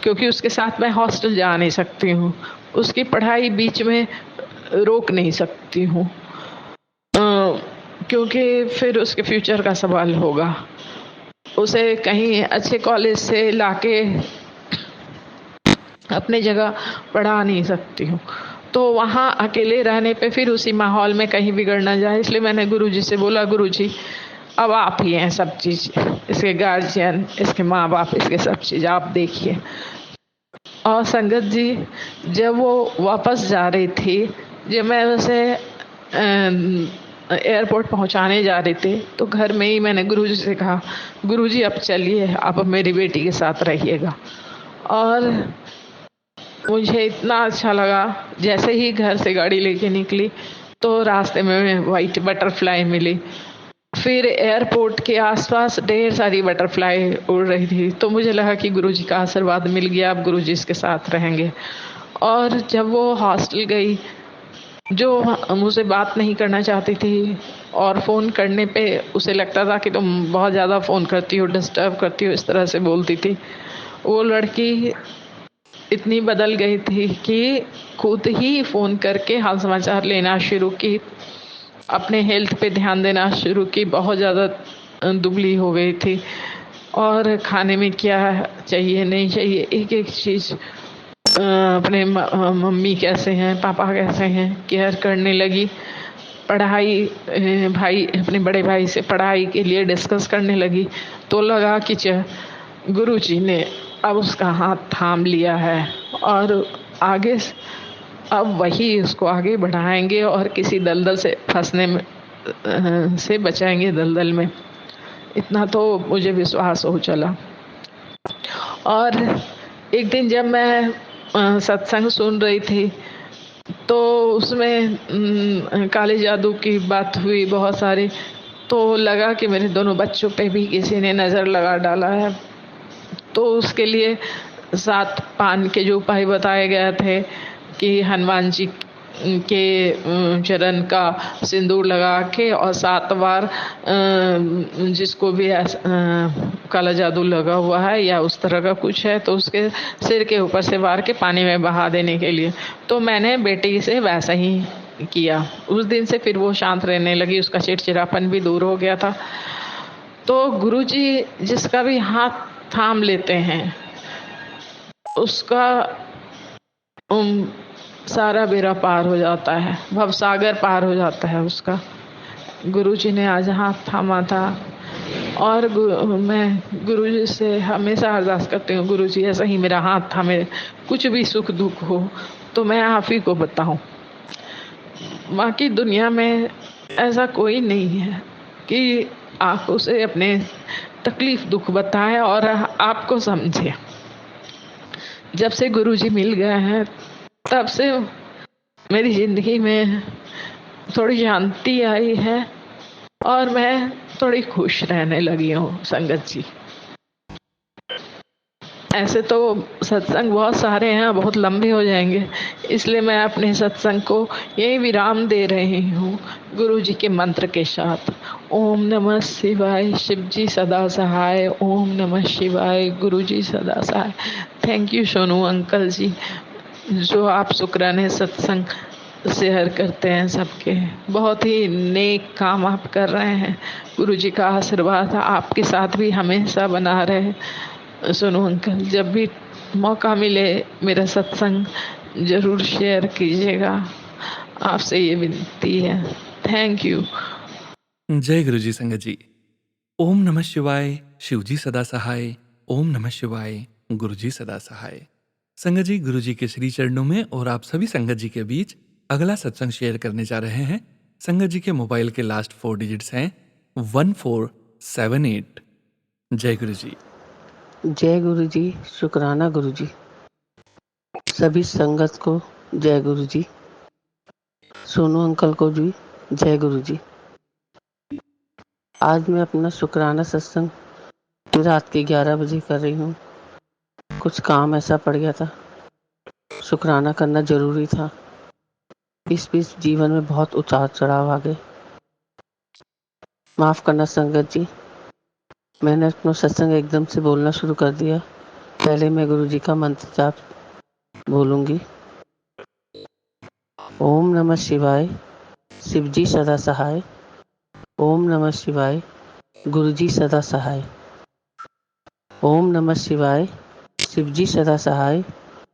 S6: क्योंकि उसके साथ मैं हॉस्टल जा नहीं सकती हूँ, उसकी पढ़ाई बीच में रोक नहीं सकती हूँ, क्योंकि फिर उसके फ्यूचर का सवाल होगा। उसे कहीं अच्छे कॉलेज से लाके अपने जगह पढ़ा नहीं सकती हूँ, तो वहाँ अकेले रहने पे फिर उसी माहौल में कहीं बिगड़ ना जाए। इसलिए मैंने गुरुजी से बोला, गुरुजी अब आप ही हैं सब चीज़, इसके गार्जियन, इसके माँ बाप, इसके सब चीज़ आप देखिए। और संगत जी, जब वो वापस जा रही थी, जब मैं उसे एयरपोर्ट पहुंचाने जा रही थी, तो घर में ही मैंने गुरुजी से कहा, गुरुजी अब चलिए, आप अब मेरी बेटी के साथ रहिएगा। और मुझे इतना अच्छा लगा, जैसे ही घर से गाड़ी लेके निकली तो रास्ते में वाइट बटरफ्लाई मिली। फिर एयरपोर्ट के आसपास ढेर सारी बटरफ्लाई उड़ रही थी, तो मुझे लगा कि गुरुजी का आशीर्वाद मिल गया, अब गुरुजी इसके साथ रहेंगे। और जब वो हॉस्टल गई, जो मुझसे बात नहीं करना चाहती थी और फ़ोन करने पे उसे लगता था कि तुम बहुत ज़्यादा फ़ोन करती हो, डिस्टर्ब करती हो, इस तरह से बोलती थी, वो लड़की इतनी बदल गई थी कि खुद ही फ़ोन करके हाल समाचार लेना शुरू की, अपने हेल्थ पे ध्यान देना शुरू की। बहुत ज़्यादा दुबली हो गई थी और खाने में क्या चाहिए नहीं चाहिए, एक एक चीज़, अपने मम्मी कैसे हैं, पापा कैसे हैं, केयर करने लगी। पढ़ाई, भाई, अपने बड़े भाई से पढ़ाई के लिए डिस्कस करने लगी। तो लगा कि गुरुजी ने अब उसका हाथ थाम लिया है और आगे अब वही उसको आगे बढ़ाएंगे और किसी दलदल से फंसने में से बचाएंगे, दलदल में। इतना तो मुझे विश्वास हो चला। और एक दिन जब मैं सत्संग सुन रही थी तो उसमें काले जादू की बात हुई बहुत सारी, तो लगा कि मेरे दोनों बच्चों पे भी किसी ने नज़र लगा डाला है। तो उसके लिए 7 पान के जो उपाय बताए गए थे कि हनुमान जी के चरण का सिंदूर लगा के और 7 बार जिसको भी काला जादू लगा हुआ है या उस तरह का कुछ है तो उसके सिर के ऊपर से वार के पानी में बहा देने के लिए। तो मैंने बेटी से वैसा ही किया। उस दिन से फिर वो शांत रहने लगी, उसका चिड़चिड़ापन भी दूर हो गया था। तो गुरुजी जिसका भी हाथ थाम लेते हैं उसका सारा बेड़ा पार हो जाता है, भवसागर पार हो जाता है उसका। गुरुजी ने आज हाथ थामा था और मैं गुरुजी से हमेशा अरदास करती हूँ, गुरुजी ऐसा ही मेरा हाथ थामे, कुछ भी सुख दुख हो तो मैं आप ही को बताऊँ। बाकी दुनिया में ऐसा कोई नहीं है कि आप उसे अपने तकलीफ दुख बताएं और आपको समझे। जब से गुरुजी मिल गए हैं तब से मेरी ज़िंदगी में थोड़ी शांति आई है और मैं थोड़ी खुश रहने लगी हूँ संगत जी। ऐसे तो सत्संग बहुत सारे हैं, बहुत लंबे हो जाएंगे, इसलिए मैं अपने सत्संग को यही विराम दे रही हूँ गुरु जी के मंत्र के साथ। ओम नमः शिवाय, शिव जी सदा सहाय। ओम नमः शिवाय, गुरु जी सदा सहाय। थैंक यू सोनू अंकल जी, जो आप शुक्राने सत्संग शेयर करते हैं सबके। बहुत ही नेक काम आप कर रहे हैं। गुरु जी का आशीर्वाद आपके साथ भी हमेशा बना रहे। सुनो अंकल, जब भी मौका मिले मेरा सत्संग जरूर शेयर कीजिएगा, आपसे ये विनती है। Thank you.
S1: जय गुरु जी संगत जी। ओम नमः शिवाय, शिवजी सदा सहाय। ओम नमः शिवाय, गुरु जी सदा सहाय। संगत जी, गुरु जी के श्री चरणों में और आप सभी संगत जी के बीच अगला सत्संग शेयर करने जा रहे हैं। संगत जी के मोबाइल के लास्ट 4 डिजिट्स हैं 1478। जय गुरु जी।
S7: जय गुरु जी, शुक्राना गुरु जी। सभी संगत को जय गुरु जी। सोनू अंकल को भी जय गुरु जी। आज मैं अपना शुक्राना सत्संग रात के 11 बजे कर रही हूँ। कुछ काम ऐसा पड़ गया था, शुक्राना करना जरूरी था। इस बीच जीवन में बहुत उतार चढ़ाव आ गए। माफ करना संगत जी, मैंने अपना सत्संग एकदम से बोलना शुरू कर दिया। पहले मैं गुरु जी का मंत्र जाप बोलूंगी। ओम नमः शिवाय, शिवजी सदा सहाय। ओम नमः शिवाय, गुरुजी सदा सहाय। ओम नमः शिवाय, शिवजी सदा सहाय।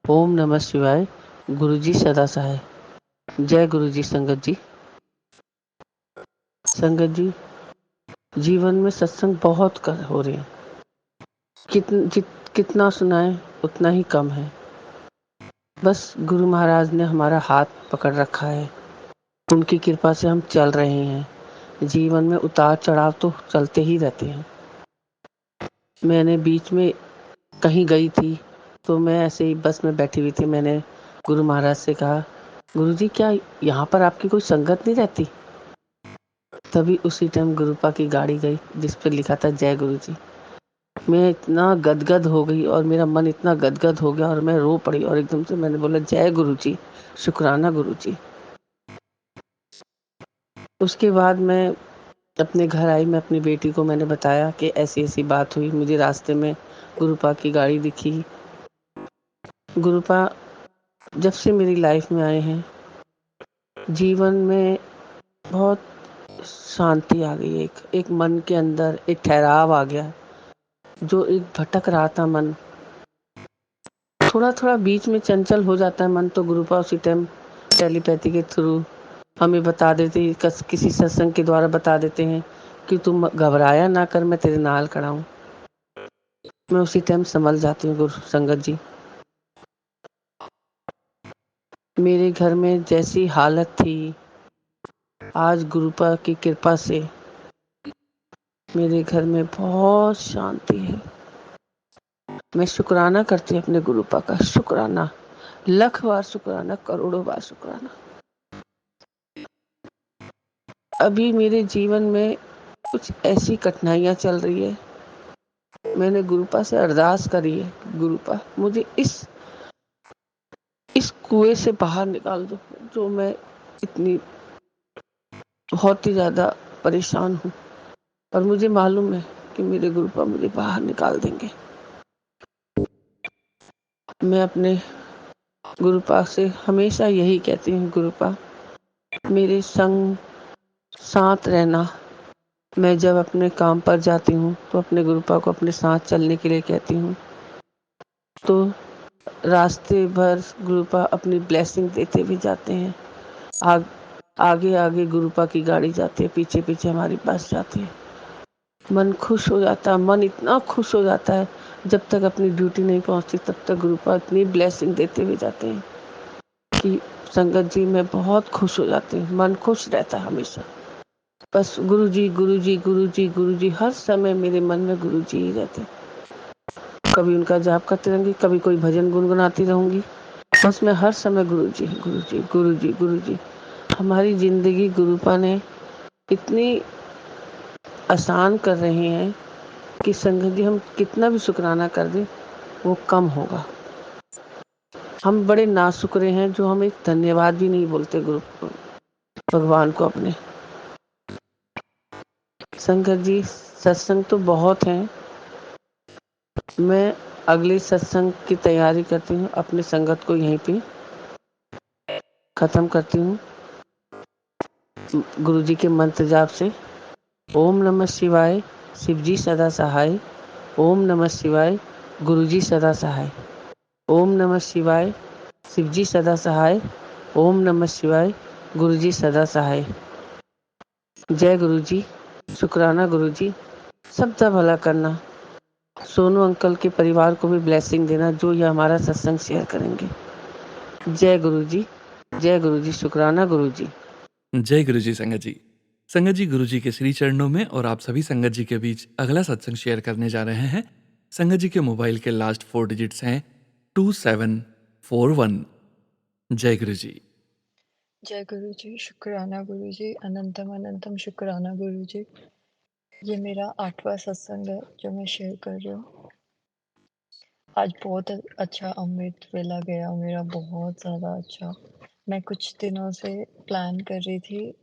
S7: ओम नमः शिवाय, गुरुजी सदा सहाय। जय गुरुजी। संगत जी, संगत जी, जीवन में सत्संग बहुत कर हो रहे हैं। कितना सुनाए उतना ही कम है। बस गुरु महाराज ने हमारा हाथ पकड़ रखा है, उनकी कृपा से हम चल रहे हैं। जीवन में उतार चढ़ाव तो चलते ही रहते हैं। मैंने बीच में कहीं गई थी तो मैं ऐसे ही बस में बैठी हुई थी। मैंने गुरु महाराज से कहा, गुरुजी क्या यहाँ पर आपकी कोई संगत नहीं रहती? तभी उसी टाइम गुरुपा की गाड़ी गई जिस पर लिखा था जय गुरुजी। मैं इतना गदगद हो गई और मेरा मन इतना गदगद हो गया और मैं रो पड़ी और एकदम से मैंने बोला जय गुरुजी, शुक्राना गुरुजी। उसके बाद मैं अपने घर आई। मैं अपनी बेटी को मैंने बताया कि ऐसी ऐसी बात हुई, मुझे रास्ते में गुरुपा की गाड़ी दिखी। गुरुपा जब से मेरी लाइफ में आए हैं, जीवन में बहुत शांति आ गई। एक मन के अंदर एक ठहराव आ गया। जो एक भटक रहा था मन, थोड़ा थोड़ा बीच में चंचल हो जाता है मन, तो गुरुपा उसी टाइम टेलीपैथी के थ्रू हमें बता देते, किसी सत्संग के द्वारा बता देते हैं कि तुम घबराया ना कर, मैं तेरे नाल खड़ा हूँ। मैं उसी टाइम संभल जाती हूँ। गुरु संगत जी, मेरे घर में जैसी हालत थी, आज गुरुपा की कृपा से मेरे घर में बहुत शांति है। मैं शुक्राना करती हूँ अपने गुरुपा का। शुक्राना, लाख बार शुक्राना, करोड़ों बार शुक्राना। अभी मेरे जीवन में कुछ ऐसी कठिनाइयां चल रही है, मैंने गुरुपा से अरदास करी है, गुरुपा मुझे इस कुएं से बाहर निकाल दो, जो मैं इतनी बहुत ही ज्यादा परेशान हूँ। और मुझे मालूम है कि मेरे गुरुपा मुझे बाहर निकाल देंगे। मैं अपने गुरुपा से हमेशा यही कहती हूँ, गुरुपा मेरे संग साथ रहना। मैं जब अपने काम पर जाती हूँ तो अपने गुरुपा को अपने साथ चलने के लिए कहती हूँ, तो रास्ते भर गुरुपा अपनी ब्लेसिंग देते भी जाते हैं। आगे आगे गुरुपा की गाड़ी जाती है, पीछे पीछे हमारी बस जाती है। मन खुश हो जाता है, मन इतना खुश हो जाता है। जब तक अपनी ड्यूटी नहीं पहुंचती तब तक गुरुपा इतनी ब्लेसिंग देते हुए जाते हैं कि संगत जी मैं बहुत खुश हो जाती हूँ। मन खुश रहता है हमेशा। बस गुरुजी गुरुजी गुरुजी गुरुजी, हर समय मेरे मन में गुरुजी ही रहते। कभी उनका जाप करती रहूंगी, कभी कोई भजन गुनगुनाती रहूंगी। बस मैं हर समय गुरुजी गुरुजी गुरुजी गुरुजी। हमारी ज़िंदगी गुरुपा ने इतनी आसान कर रही हैं कि संगत जी हम कितना भी शुक्राना कर दें वो कम होगा। हम बड़े नाशुक्रे हैं जो हम एक धन्यवाद भी नहीं बोलते गुरु भगवान को अपने। संगत जी सत्संग तो बहुत हैं। मैं अगले सत्संग की तैयारी करती हूँ, अपने संगत को यहीं पे खत्म करती हूँ गुरु जी के मंत्र जाप से। ओम नमः शिवाय, शिव जी सदा सहाय। ओम नमः शिवाय, गुरु जी सदा सहाय। ओम नमः शिवाय, शिव जी सदा सहाय। ओम नमः शिवाय, गुरु जी सदा सहाय। जय गुरु जी, शुक्राना गुरु जी, सबका भला करना। सोनू अंकल के परिवार को भी ब्लेसिंग देना जो ये हमारा सत्संग शेयर करेंगे। जय गुरु जी, जय गुरु जी, शुक्राना गुरु जी।
S1: जय गुरु जी संगत जी। संगत जी गुरु जी के श्री चरणों में और आप सभी संगत जी के बीच अगला सत्संग शेयर करने जा रहे हैं। संगत जी के मोबाइल के लास्ट 4 डिजिट्स हैं 2741। जय गुरु जी।
S2: जय गुरु जी, शुक्राना गुरु जी, अनंतम अनंतम शुक्राना गुरु जी। ये मेरा 8वां सत्संग है जो मैं शेयर कर रही हूँ। आज बहुत अच्छा अमृत वेला गया मेरा, बहुत ज़्यादा अच्छा। मैं कुछ दिनों से प्लान कर रही थी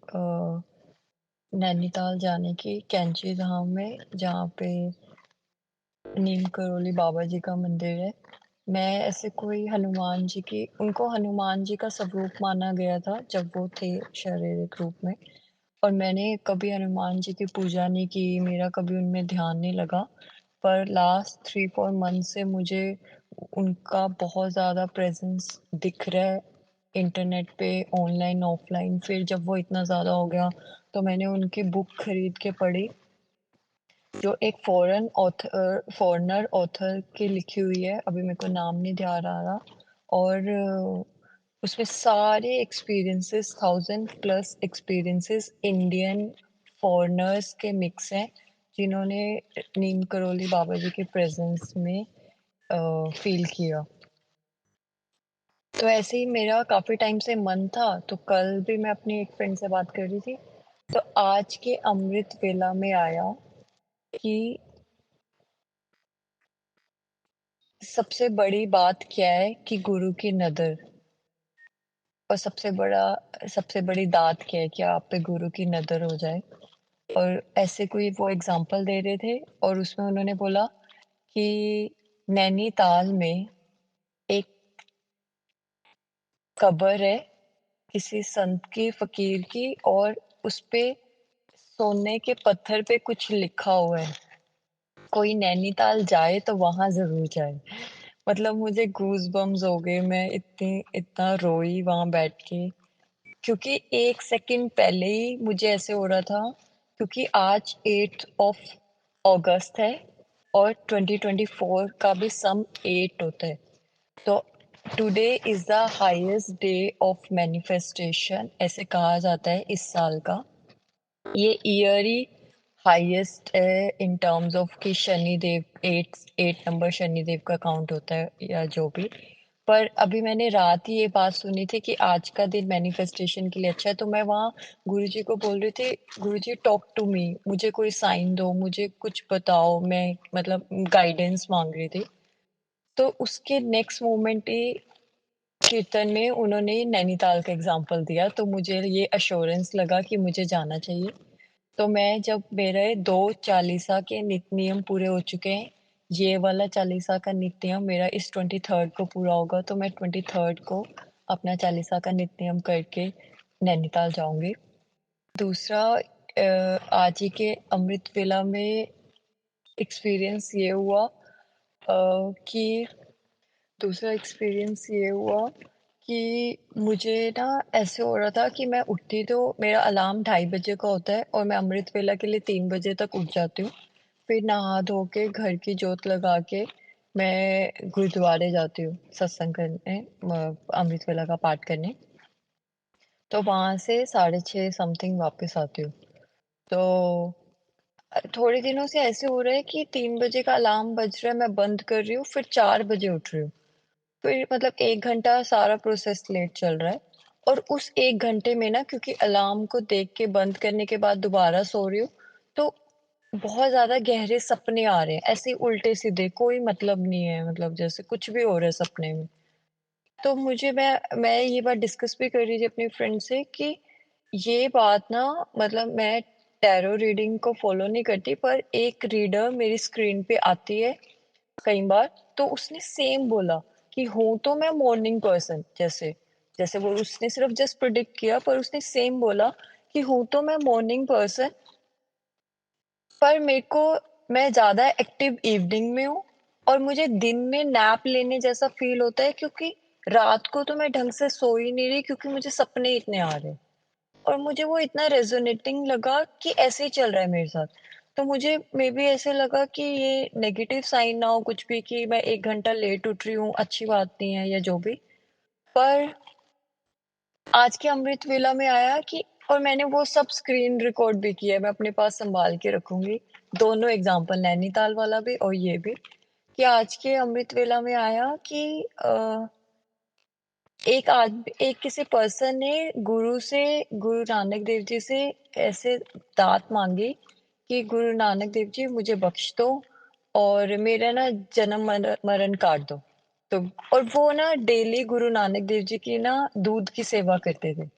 S2: नैनीताल जाने की, कैंची धाम में, जहाँ पे नीम करोली बाबा जी का मंदिर है। मैं ऐसे कोई हनुमान जी की, उनको हनुमान जी का स्वरूप माना गया था जब वो थे शारीरिक रूप में, और मैंने कभी हनुमान जी की पूजा नहीं की, मेरा कभी उनमें ध्यान नहीं लगा। पर लास्ट 3-4 मंथ से मुझे उनका बहुत ज़्यादा प्रेजेंस दिख रहा है इंटरनेट पे, ऑनलाइन ऑफलाइन। फिर जब वो इतना ज़्यादा हो गया तो मैंने उनकी बुक खरीद के पढ़ी, जो एक फॉरेनर ऑथर की लिखी हुई है, अभी मेरे को नाम नहीं ध्यान आ रहा। और उसमें सारे एक्सपीरियंसेस, 1000+ एक्सपीरियंसेस इंडियन फॉरेनर्स के मिक्स हैं, जिन्होंने नीम करोली बाबा जी के प्रेजेंस में फील किया। तो ऐसे ही मेरा काफ़ी टाइम से मन था, तो कल भी मैं अपनी एक फ्रेंड से बात कर रही थी, तो आज के अमृत वेला में आया कि सबसे बड़ी बात क्या है कि गुरु की नज़र, और सबसे बड़ी दात क्या है कि आप पे गुरु की नज़र हो जाए। और ऐसे कोई वो एग्ज़ाम्पल दे रहे थे, और उसमें उन्होंने बोला कि नैनीताल में एक कब्र है किसी संत की, फ़कीर की, और उसपे सोने के पत्थर पे कुछ लिखा हुआ है। कोई नैनीताल जाए तो वहाँ ज़रूर जाए। मतलब मुझे गूज़बम्प्स हो गए, मैं इतना रोई वहाँ बैठ के, क्योंकि 1 सेकंड पहले ही मुझे ऐसे हो रहा था, क्योंकि आज 8th ऑफ अगस्त है और 2024 का भी सम 8 होता है। तो today is the highest day of manifestation, ऐसे कहा जाता है इस साल का। ये ईयर ही हाईएस्ट है इन टर्म्स ऑफ कि शनिदेव, 8 नंबर शनिदेव का काउंट होता है या जो भी। पर अभी मैंने रात ही ये बात सुनी थी कि आज का दिन मैनिफेस्टेशन के लिए अच्छा है, तो मैं वहाँ गुरुजी को बोल रही थी, गुरुजी टॉक टू मी, मुझे कोई साइन दो, मुझे कुछ बताओ, मैं मतलब गाइडेंस मांग रही थी। तो उसके नेक्स्ट मोमेंट ही कीर्तन में उन्होंने नैनीताल का एग्जाम्पल दिया, तो मुझे ये अश्योरेंस लगा कि मुझे जाना चाहिए। तो मैं, जब मेरे 2 चालीसा के नित्य नियम पूरे हो चुके हैं, ये वाला चालीसा का नित्य नियम मेरा इस 23rd को पूरा होगा, तो मैं 23rd को अपना चालीसा का नित्य नियम करके नैनीताल जाऊंगी। दूसरा, आज ही के अमृत वेला में एक्सपीरियंस ये हुआ कि दूसरा एक्सपीरियंस ये हुआ कि मुझे ना ऐसे हो रहा था कि मैं उठती तो मेरा अलार्म 2:30 का होता है, और मैं अमृत वेला के लिए 3 बजे तक उठ जाती हूँ। फिर नहा धो के घर की जोत लगा के मैं गुरुद्वारे जाती हूँ सत्संग करने, अमृत वेला का पाठ करने। तो वहाँ से 6:30 समथिंग वापस आती हूँ। तो थोड़े दिनों से ऐसे हो रहा है कि 3 बजे का अलार्म बज रहा है, मैं बंद कर रही हूँ, फिर 4 बजे उठ रही हूँ। फिर मतलब 1 घंटा सारा प्रोसेस लेट चल रहा है। और उस 1 घंटे में ना क्योंकि अलार्म को देख के बंद करने के बाद दोबारा सो रही हूँ, तो बहुत ज़्यादा गहरे सपने आ रहे हैं, ऐसे उल्टे-सीधे, कोई मतलब नहीं है, मतलब जैसे कुछ भी हो रहा है सपने में। तो मुझे मैं ये बात डिस्कस भी कर रही थी अपनी फ्रेंड से कि ये बात ना मतलब मैं टैरो रीडिंग को फ़ॉलो नहीं करती, पर एक रीडर मेरी स्क्रीन पे आती है कई बार, तो उसने सेम बोला कि हूँ तो मैं मॉर्निंग पर्सन जैसे, जैसे वो उसने सिर्फ़ जस्ट प्रेडिक्ट किया पर उसने सेम बोला कि हूँ तो मैं मॉर्निंग पर्सन, पर मेरे को मैं ज़्यादा एक्टिव इवनिंग में हूँ और मुझे दिन में नैप लेने जैसा फ़ील होता है क्योंकि रात को तो मैं ढंग से सो ही नहीं रही क्योंकि मुझे सपने इतने आ रहे हैं। और मुझे वो इतना रेज़ोनेटिंग लगा कि ऐसे ही चल रहा है मेरे साथ। तो मुझे मेबी ऐसे लगा कि ये नेगेटिव साइन ना हो कुछ भी कि मैं 1 घंटा लेट उठ रही हूँ, अच्छी बात नहीं है या जो भी। पर आज के अमृत वेला में आया कि और मैंने वो सब स्क्रीन रिकॉर्ड भी किया है, मैं अपने पास सँभाल के रखूँगी। दोनों एग्ज़ाम्पल नैनीताल वाला भी और ये भी, कि आज के अमृत वेला में आया कि एक किसी पर्सन ने गुरु नानक देव जी से ऐसे दात माँगी कि गुरु नानक देव जी मुझे बख्श दो और मेरा ना जन्म मरण काट दो। तो और वो ना डेली गुरु नानक देव जी की ना दूध की सेवा करते थे।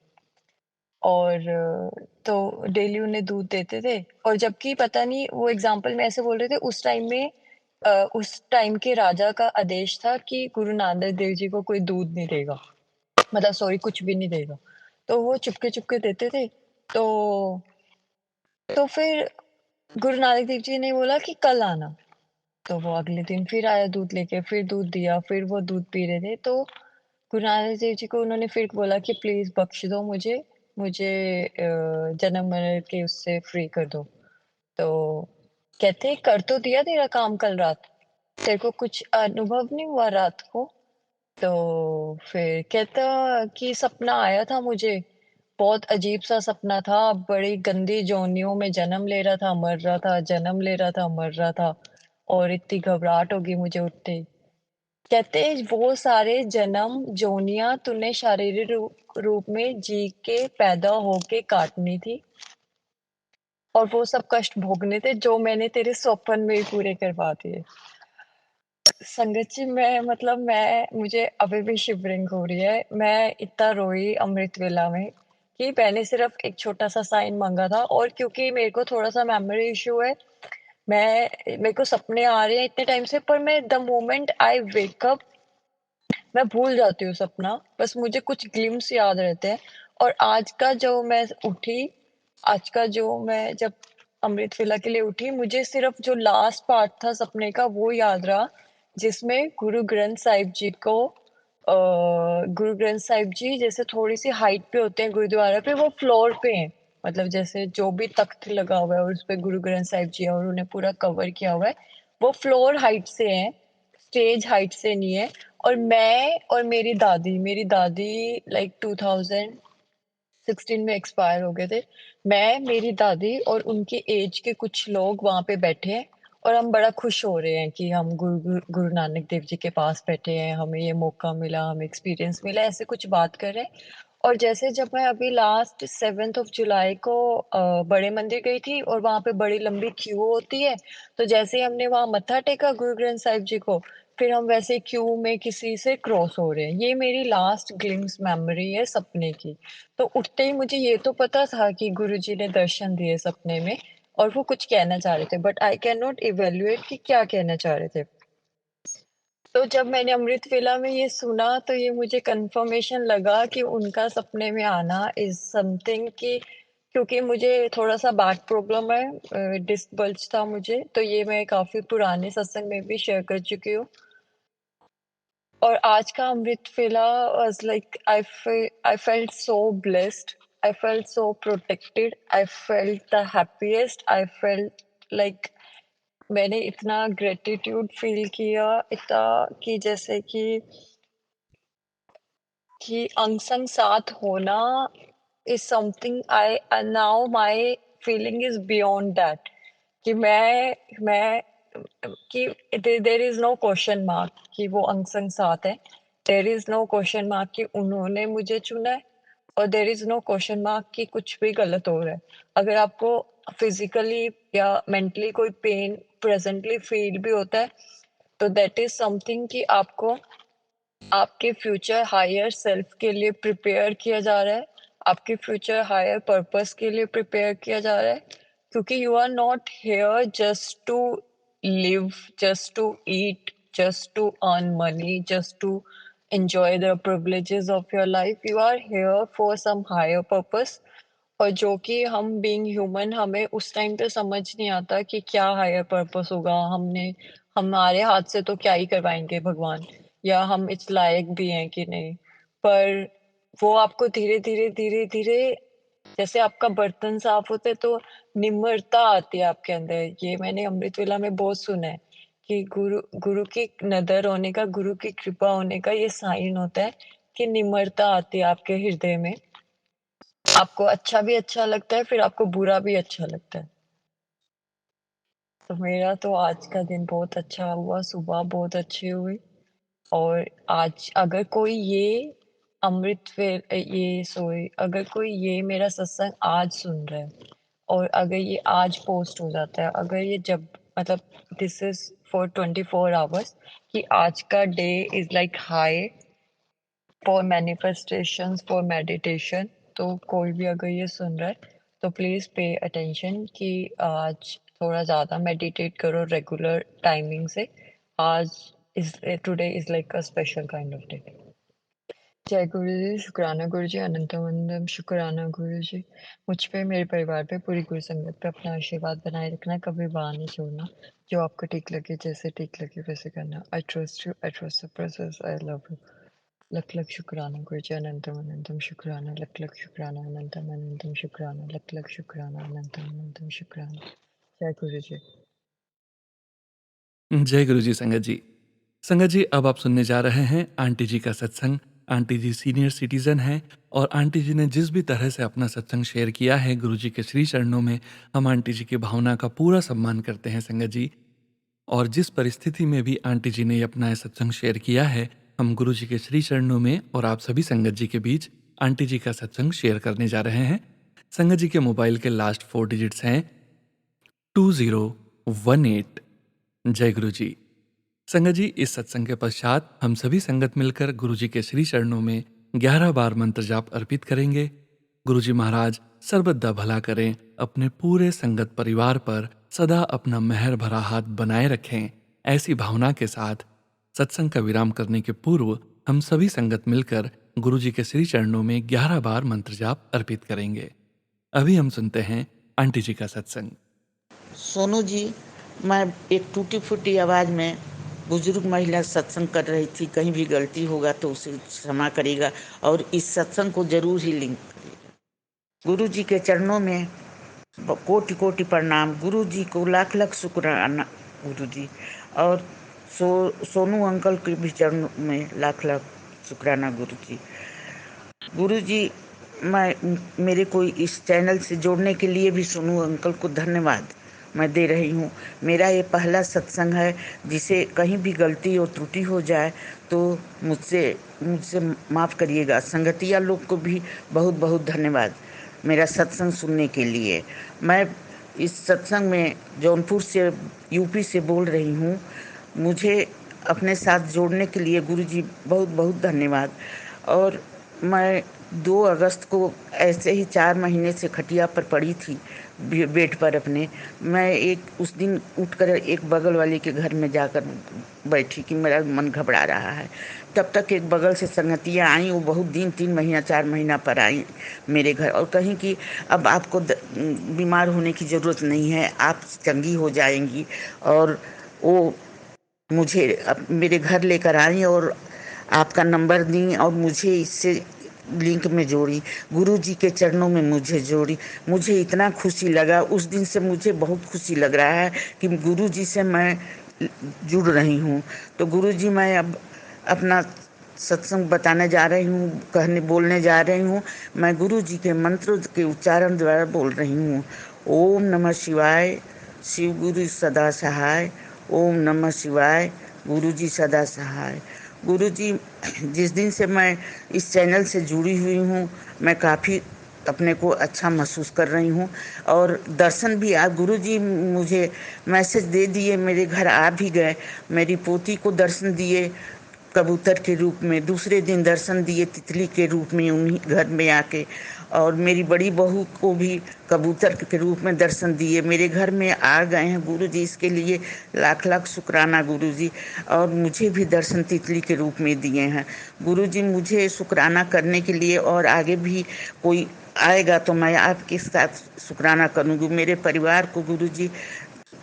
S2: और तो डेली उन्हें दूध देते थे और जबकि पता नहीं वो एग्ज़ाम्पल में ऐसे बोल रहे थे उस टाइम के राजा का आदेश था कि गुरु नानक देव जी को कोई दूध नहीं देगा। मतलब सॉरी कुछ भी नहीं देगा। तो वो चुपके-चुपके देते थे। तो फिर गुरु नानक देव जी ने बोला कि कल आना। तो वो अगले दिन फिर आया दूध लेके, फिर दूध दिया, फिर वो दूध पी रहे थे। तो गुरु नानक देव जी को उन्होंने फिर बोला कि प्लीज़ बख्श दो मुझे, मुझे जन्म मरण के उससे फ्री कर दो। तो कहते कर तो दिया तेरा काम कल रात, तेरे को कुछ अनुभव नहीं हुआ रात को? तो फिर कहता कि सपना आया था मुझे, बहुत अजीब-सा सपना था, बड़ी गंदी जोनियों में जन्म ले रहा था, मर रहा था, जन्म ले रहा था, मर रहा था और इतनी घबराहट होगी मुझे उठते ही। कहते वो सारे जन्म जोनियाँ तूने शारीरिक रूप में जी के पैदा होके काटनी थी और वो सब कष्ट भोगने थे जो मैंने तेरे स्वप्न में ही पूरे करवा दिए। संगत जी मैं मुझे अभी भी शिवरिंग हो रही है। मैं इतना रोई अमृत वेला में कि मैंने सिर्फ़ एक छोटा-सा साइन माँगा था और क्योंकि मेरे को थोड़ा-सा मेमोरी इश्यू है, मेरे को सपने आ रहे हैं इतने टाइम से पर मैं the moment I wake up मैं भूल जाती हूँ सपना, बस मुझे कुछ ग्लिम्स याद रहते हैं और आज का जो मैं जब अमृत वेला के लिए उठी, मुझे सिर्फ़ जो लास्ट पार्ट था सपने का वो याद रहा, जिसमें गुरु ग्रंथ साहिब जी जैसे थोड़ी-सी हाइट पे होते हैं गुरुद्वारा पे, वो फ्लोर पे हैं। मतलब जैसे जो भी तख्त लगा हुआ है और उसपे गुरु ग्रंथ साहिब जी हैं और उन्हें पूरा कवर किया हुआ है, वो फ्लोर हाइट से हैं, स्टेज हाइट से नहीं है। और मैं और मेरी दादी लाइक 2016 में एक्सपायर हो गए थे। मैं, मेरी दादी और उनके एज के कुछ लोग वहाँ पे बैठे हैं और हम बड़ा खुश हो रहे हैं कि हम गुरु नानक देव जी के पास बैठे हैं, हमें ये मौका मिला, हमें एक्सपीरियंस मिला, ऐसे कुछ बात कर रहे हैं। और जैसे जब मैं अभी लास्ट 7th ऑफ जुलाई को बड़े मंदिर गई थी और वहाँ पे बड़ी लंबी क्यू होती है, तो जैसे ही हमने वहाँ मत्था टेका गुरु ग्रंथ साहिब जी को, फिर हम वैसे क्यू में किसी से क्रॉस हो रहे हैं। ये मेरी लास्ट ग्लिम्स मेमोरी है सपने की। तो उठते ही मुझे ये तो पता था कि गुरुजी ने दर्शन दिए सपने में और वो कुछ कहना चाह रहे थे, but I can not evaluate कि क्या कहना चाह रहे थे। तो जब मैंने अमृत वेला में ये सुना तो ये मुझे कन्फर्मेशन लगा कि उनका सपने में आना इज़ समथिंग कि क्योंकि मुझे थोड़ा-सा बैक प्रॉब्लम है, डिस्क बल्ज था मुझे, तो ये मैं काफ़ी पुराने सत्संग में भी शेयर कर चुकी हूँ। और आज का अमृत वेला was like I felt so blessed, I felt so protected, I felt the happiest, I felt like मैंने इतना ग्रैटिट्यूड फ़ील किया, इतना कि जैसे कि अंग संग साथ होना is something I now my feeling is beyond that कि मैं कि there is no question mark कि वो अंग संग साथ है। There is no question mark कि उन्होंने मुझे चुना है और there is no question mark कि कुछ भी गलत हो रहा है। अगर आपको फिजिकली या मेंटली कोई पेन प्रेजेंटली फील भी होता है तो दैट इज समथिंग कि आपको आपके फ्यूचर हायर सेल्फ के लिए प्रिपेयर किया जा रहा है, आपके फ्यूचर हायर पर्पस के लिए प्रिपेयर किया जा रहा है, क्योंकि you are not here just to live, just to eat, just to earn money, just to enjoy the privileges of your life. You are here for some higher purpose. और जो कि हम बीइंग ह्यूमन हमें उस time पे समझ नहीं आता कि क्या हायर पर्पस होगा, हमने हमारे हाथ से तो क्या ही करवाएंगे भगवान, या हम इस लायक भी हैं कि नहीं। पर वो आपको धीरे धीरे धीरे धीरे जैसे आपका बर्तन साफ होता है तो निम्रता आती है आपके अंदर। ये मैंने अमृत वेला में बहुत सुना है कि गुरु गुरु की नजर होने का, गुरु की कृपा होने का ये साइन होता है कि निम्रता आती है आपके हृदय में। आपको अच्छा भी अच्छा लगता है, फिर आपको बुरा भी अच्छा लगता है। तो मेरा तो आज का दिन बहुत अच्छा हुआ, सुबह बहुत अच्छी हुई। और आज अगर कोई ये अगर कोई ये मेरा सत्संग आज सुन रहा है और अगर ये आज पोस्ट हो जाता है, अगर ये जब मतलब दिस इज फॉर 24 आवर्स कि आज का day is like high for manifestations, for meditation. तो कोई भी अगर ये सुन रहा है तो प्लीज पे अटेंशन कि आज थोड़ा ज्यादा मेडिटेट करो रेगुलर टाइमिंग से। आज is today is like a special kind of day. जय गुरु जी, शुक्राना गुरु जी, अनंतम अनंतम शुक्राना गुरु जी। मुझ पे, मेरे परिवार पे, पूरी गुरु संगत पे अपना आशीर्वाद बनाए रखना, कभी बाहर नहीं छोड़ना। जो आपको ठीक लगे, जैसे ठीक लगे वैसे करना। I trust you, I trust the process, I love you. लख लख शुक्राना गुरु जी, अनंतम अनंतम शुक्राना, लख लख शुक्राना, अनंतम अनंतम शुक्राना, लख लख शुक्राना, अनंतम अनंतम शुक्राना। जय गुरु जी।
S1: जय गुरु जी संगत जी। संगत जी, अब आप सुनने जा रहे हैं आंटी जी का सत्संग। आंटी जी सीनियर सिटीजन हैं और आंटी जी ने जिस भी तरह से अपना सत्संग शेयर किया है गुरु जी के श्री चरणों में, हम आंटी जी की भावना का पूरा सम्मान करते हैं संगत जी। और जिस परिस्थिति में भी आंटी जी ने ये अपना सत्संग शेयर किया है, हम गुरु जी के श्री चरणों में और आप सभी संगत जी के बीच आंटी जी का सत्संग शेयर करने जा रहे हैं। संगत जी के मोबाइल के लास्ट 4 डिजिट्स हैं 2018। जय गुरु जी। संगत जी, इस सत्संग के पश्चात हम सभी संगत मिलकर गुरु जी के श्री चरणों में 11 बार मंत्र जाप अर्पित करेंगे। गुरु जी महाराज सर्वदा भला करें, अपने पूरे संगत परिवार पर सदा अपना मेहर भरा हाथ बनाए रखें। ऐसी भावना के साथ सत्संग का विराम करने के पूर्व हम सभी संगत मिलकर गुरु जी के श्री चरणों में 11 बार मंत्र जाप अर्पित करेंगे। अभी हम सुनते हैं आंटी जी का सत्संग।
S8: सोनू जी, मैं एक टूटी फूटी आवाज़ में बुजुर्ग महिला सत्संग कर रही थी। कहीं भी गलती होगा तो उसे क्षमा करिएगा और इस सत्संग को जरूर ही लिंक करिएगा। गुरु जी के चरणों में कोटि कोटि प्रणाम। गुरु जी को लाख लाख शुक्राना गुरु जी। और सोनू अंकल के भी चरणों में लाख लाख शुक्राना गुरु जी। गुरु जी, मेरे को इस चैनल से जोड़ने के लिए भी सोनू अंकल को धन्यवाद मैं दे रही हूँ। मेरा ये पहला सत्संग है, जिसे कहीं भी गलती और त्रुटि हो जाए तो मुझसे माफ़ करिएगा। संगतिया लोग को भी बहुत बहुत धन्यवाद मेरा सत्संग सुनने के लिए। मैं इस सत्संग में जौनपुर से यूपी से बोल रही हूँ। मुझे अपने साथ जोड़ने के लिए गुरुजी बहुत बहुत धन्यवाद। और मैं 2 अगस्त को ऐसे ही 4 महीने से खटिया पर पड़ी थी बेड पर अपने। मैं उस दिन उठकर एक बगल वाले के घर में जाकर बैठी कि मेरा मन घबरा रहा है। तब तक एक बगल से संगतियाँ आई, वो बहुत दिन 3 महीना 4 महीना पर आई मेरे घर और कहीं कि अब आपको बीमार होने की ज़रूरत नहीं है, आप चंगी हो जाएंगी। और वो मुझे मेरे घर लेकर आई और आपका नंबर दी और मुझे इससे लिंक में जोड़ी, गुरु जी के चरणों में मुझे जोड़ी। मुझे इतना खुशी लगा, उस दिन से मुझे बहुत खुशी लग रहा है कि गुरु जी से मैं जुड़ रही हूँ। तो गुरु जी, मैं अब अपना सत्संग बताने जा रही हूँ, बोलने जा रही हूँ। मैं गुरु जी के मंत्र के उच्चारण द्वारा बोल रही हूँ। ओम नमः शिवाय, शिव गुरु सदा सहाय। ओम नमः शिवाय, गुरु जी सदा सहाय। गुरुजी, जिस दिन से मैं इस चैनल से जुड़ी हुई हूँ, मैं काफ़ी अपने को अच्छा महसूस कर रही हूँ। और दर्शन भी आज गुरुजी मुझे मैसेज दे दिए, मेरे घर आ भी गए। मेरी पोती को दर्शन दिए कबूतर के रूप में, दूसरे दिन दर्शन दिए तितली के रूप में उन्हीं घर में आके, और मेरी बड़ी बहू को भी कबूतर के रूप में दर्शन दिए, मेरे घर में आ गए हैं गुरुजी। इसके लिए लाख लाख शुक्राना गुरुजी। और मुझे भी दर्शन तितली के रूप में दिए हैं गुरुजी। मुझे शुक्राना करने के लिए, और आगे भी कोई आएगा तो मैं आपके साथ शुक्राना करूँगी। मेरे परिवार को गुरुजी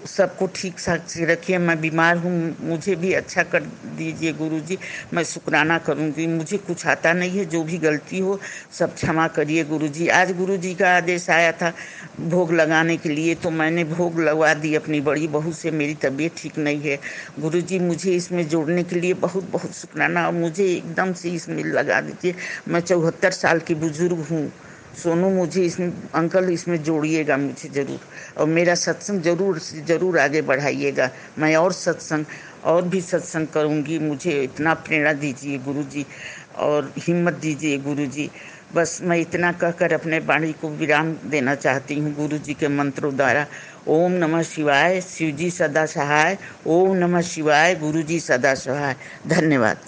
S8: सबको ठीक ठाक से रखिए। मैं बीमार हूँ, मुझे भी अच्छा कर दीजिए गुरुजी। मैं शुक्राना करूँगी। मुझे कुछ आता नहीं है, जो भी गलती हो सब क्षमा करिए गुरुजी। आज गुरुजी का आदेश आया था भोग लगाने के लिए, तो मैंने भोग लगवा दी अपनी बड़ी बहू से। मेरी तबीयत ठीक नहीं है गुरुजी, मुझे इसमें जोड़ने के लिए बहुत बहुत शुक्राना। और मुझे एकदम से इसमें लगा दीजिए। मैं 74 साल की बुजुर्ग हूँ। सोनू, मुझे इसमें अंकल इसमें जोड़िएगा मुझे ज़रूर, और मेरा सत्संग ज़रूर से ज़रूर आगे बढ़ाइएगा। मैं और भी सत्संग करूँगी। मुझे इतना प्रेरणा दीजिए गुरुजी, और हिम्मत दीजिए गुरुजी। बस मैं इतना कहकर अपने वाणी को विराम देना चाहती हूँ गुरुजी के मंत्रों द्वारा। ओम नमः शिवाय, शिवजी सदा सहाय। ओम नमः शिवाय, गुरुजी सदा सहाय। धन्यवाद।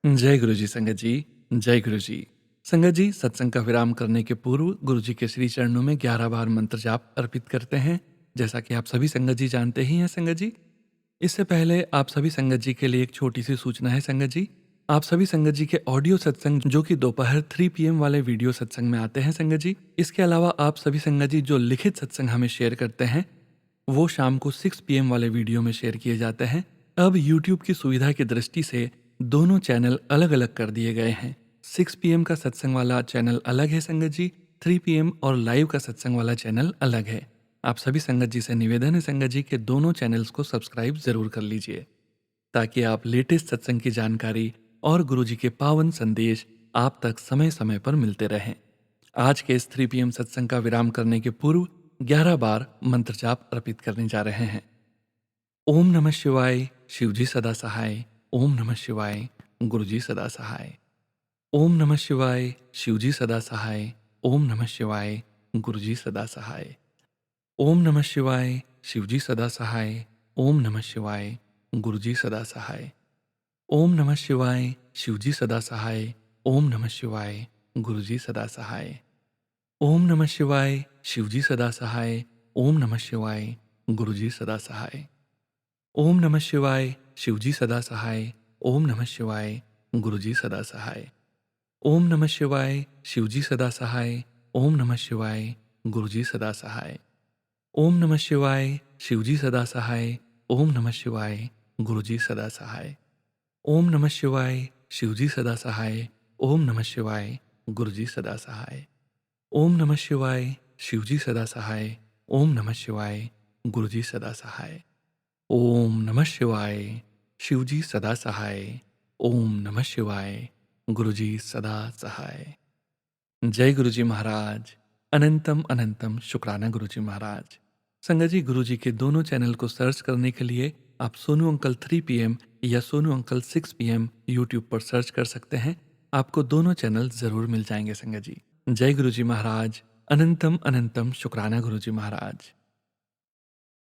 S1: जय गुरु जी संगत जी, जय गुरु जी। संगत जी, सत्संग का विराम करने के पूर्व गुरु जी के श्री चरणों में 11 बार मंत्र जाप अर्पित करते हैं, जैसा कि आप सभी संगत जी जानते ही हैं संगत जी। इससे पहले आप सभी संगत जी के लिए एक छोटी सी सूचना है संगत जी। आप सभी संगत जी के ऑडियो सत्संग जो कि दोपहर 3 PM वाले वीडियो सत्संग में आते हैं संगत जी, इसके अलावा आप सभी संगत जी जो लिखित सत्संग हमें शेयर करते हैं वो शाम को 6 PM वाले वीडियो में शेयर किए जाते हैं। अब YouTube की सुविधा की दृष्टि से दोनों चैनल अलग अलग कर दिए गए हैं। 6 PM का सत्संग वाला चैनल अलग है संगत जी, 3 PM और लाइव का सत्संग वाला चैनल अलग है। आप सभी संगत जी से निवेदन है संगत जी के दोनों चैनल्स को सब्सक्राइब जरूर कर लीजिए, ताकि आप लेटेस्ट सत्संग की जानकारी और गुरु जी के पावन संदेश आप तक समय समय पर मिलते रहें। आज के इस 3 PM सत्संग का विराम करने के पूर्व 11 बार मंत्र जाप अर्पित करने जा रहे हैं। ओम नमः शिवाय, शिवजी सदा सहाय। ओम नमः शिवाय, गुरुजी सदा सहाय। ओम नमः शिवाय, शिवजी सदा सहाय। ओम नमः शिवाय, गुरुजी सदा सहाय। ओम नमः शिवाय, शिवजी सदा सहाय। ओम नमः शिवाय, गुरुजी सदा सहाय। ओम नमः शिवाय, शिवजी सदा सहाय। ओम नमः शिवाय, गुरुजी सदा सहाय। ओम नमः शिवाय, शिवजी सदा सहाय। ओम नमः शिवाय, गुरुजी सदा सहाय। ओम नमः शिवाय, शिवजी सदा सहाय। ओम नमः शिवाय, गुरुजी सदा सहाय। ओम नमः शिवाय, शिवजी सदा सहाय। ओम नमः शिवाय, गुरुजी सदा सहाय। ओम नमः शिवाय, शिवजी सदा सहाय। ओम नमः शिवाय, गुरुजी सदा सहाय। ओम नमः शिवाय, शिवजी सदा सहाय। ओम नमः शिवाय, गुरुजी सदा सहाय। ओम नमः शिवाय, शिवजी सदा सहाय। ओम नमः शिवाय, गुरुजी सदा सहाय। ओम नमः शिवाय, शिवजी सदा सहाय। ओम नमः शिवाय, गुरुजी सदा सहाय। जय गुरुजी महाराज। अनंतम अनंतम शुक्राना गुरुजी महाराज। संगत जी, गुरुजी के दोनों चैनल को सर्च करने के लिए आप सोनू अंकल 3 PM या सोनू अंकल 6 PM यूट्यूब पर सर्च कर सकते हैं। आपको दोनों चैनल जरूर मिल जाएंगे संगत जी। जय गुरुजी महाराज। अनंतम अनंतम शुक्राना गुरुजी महाराज।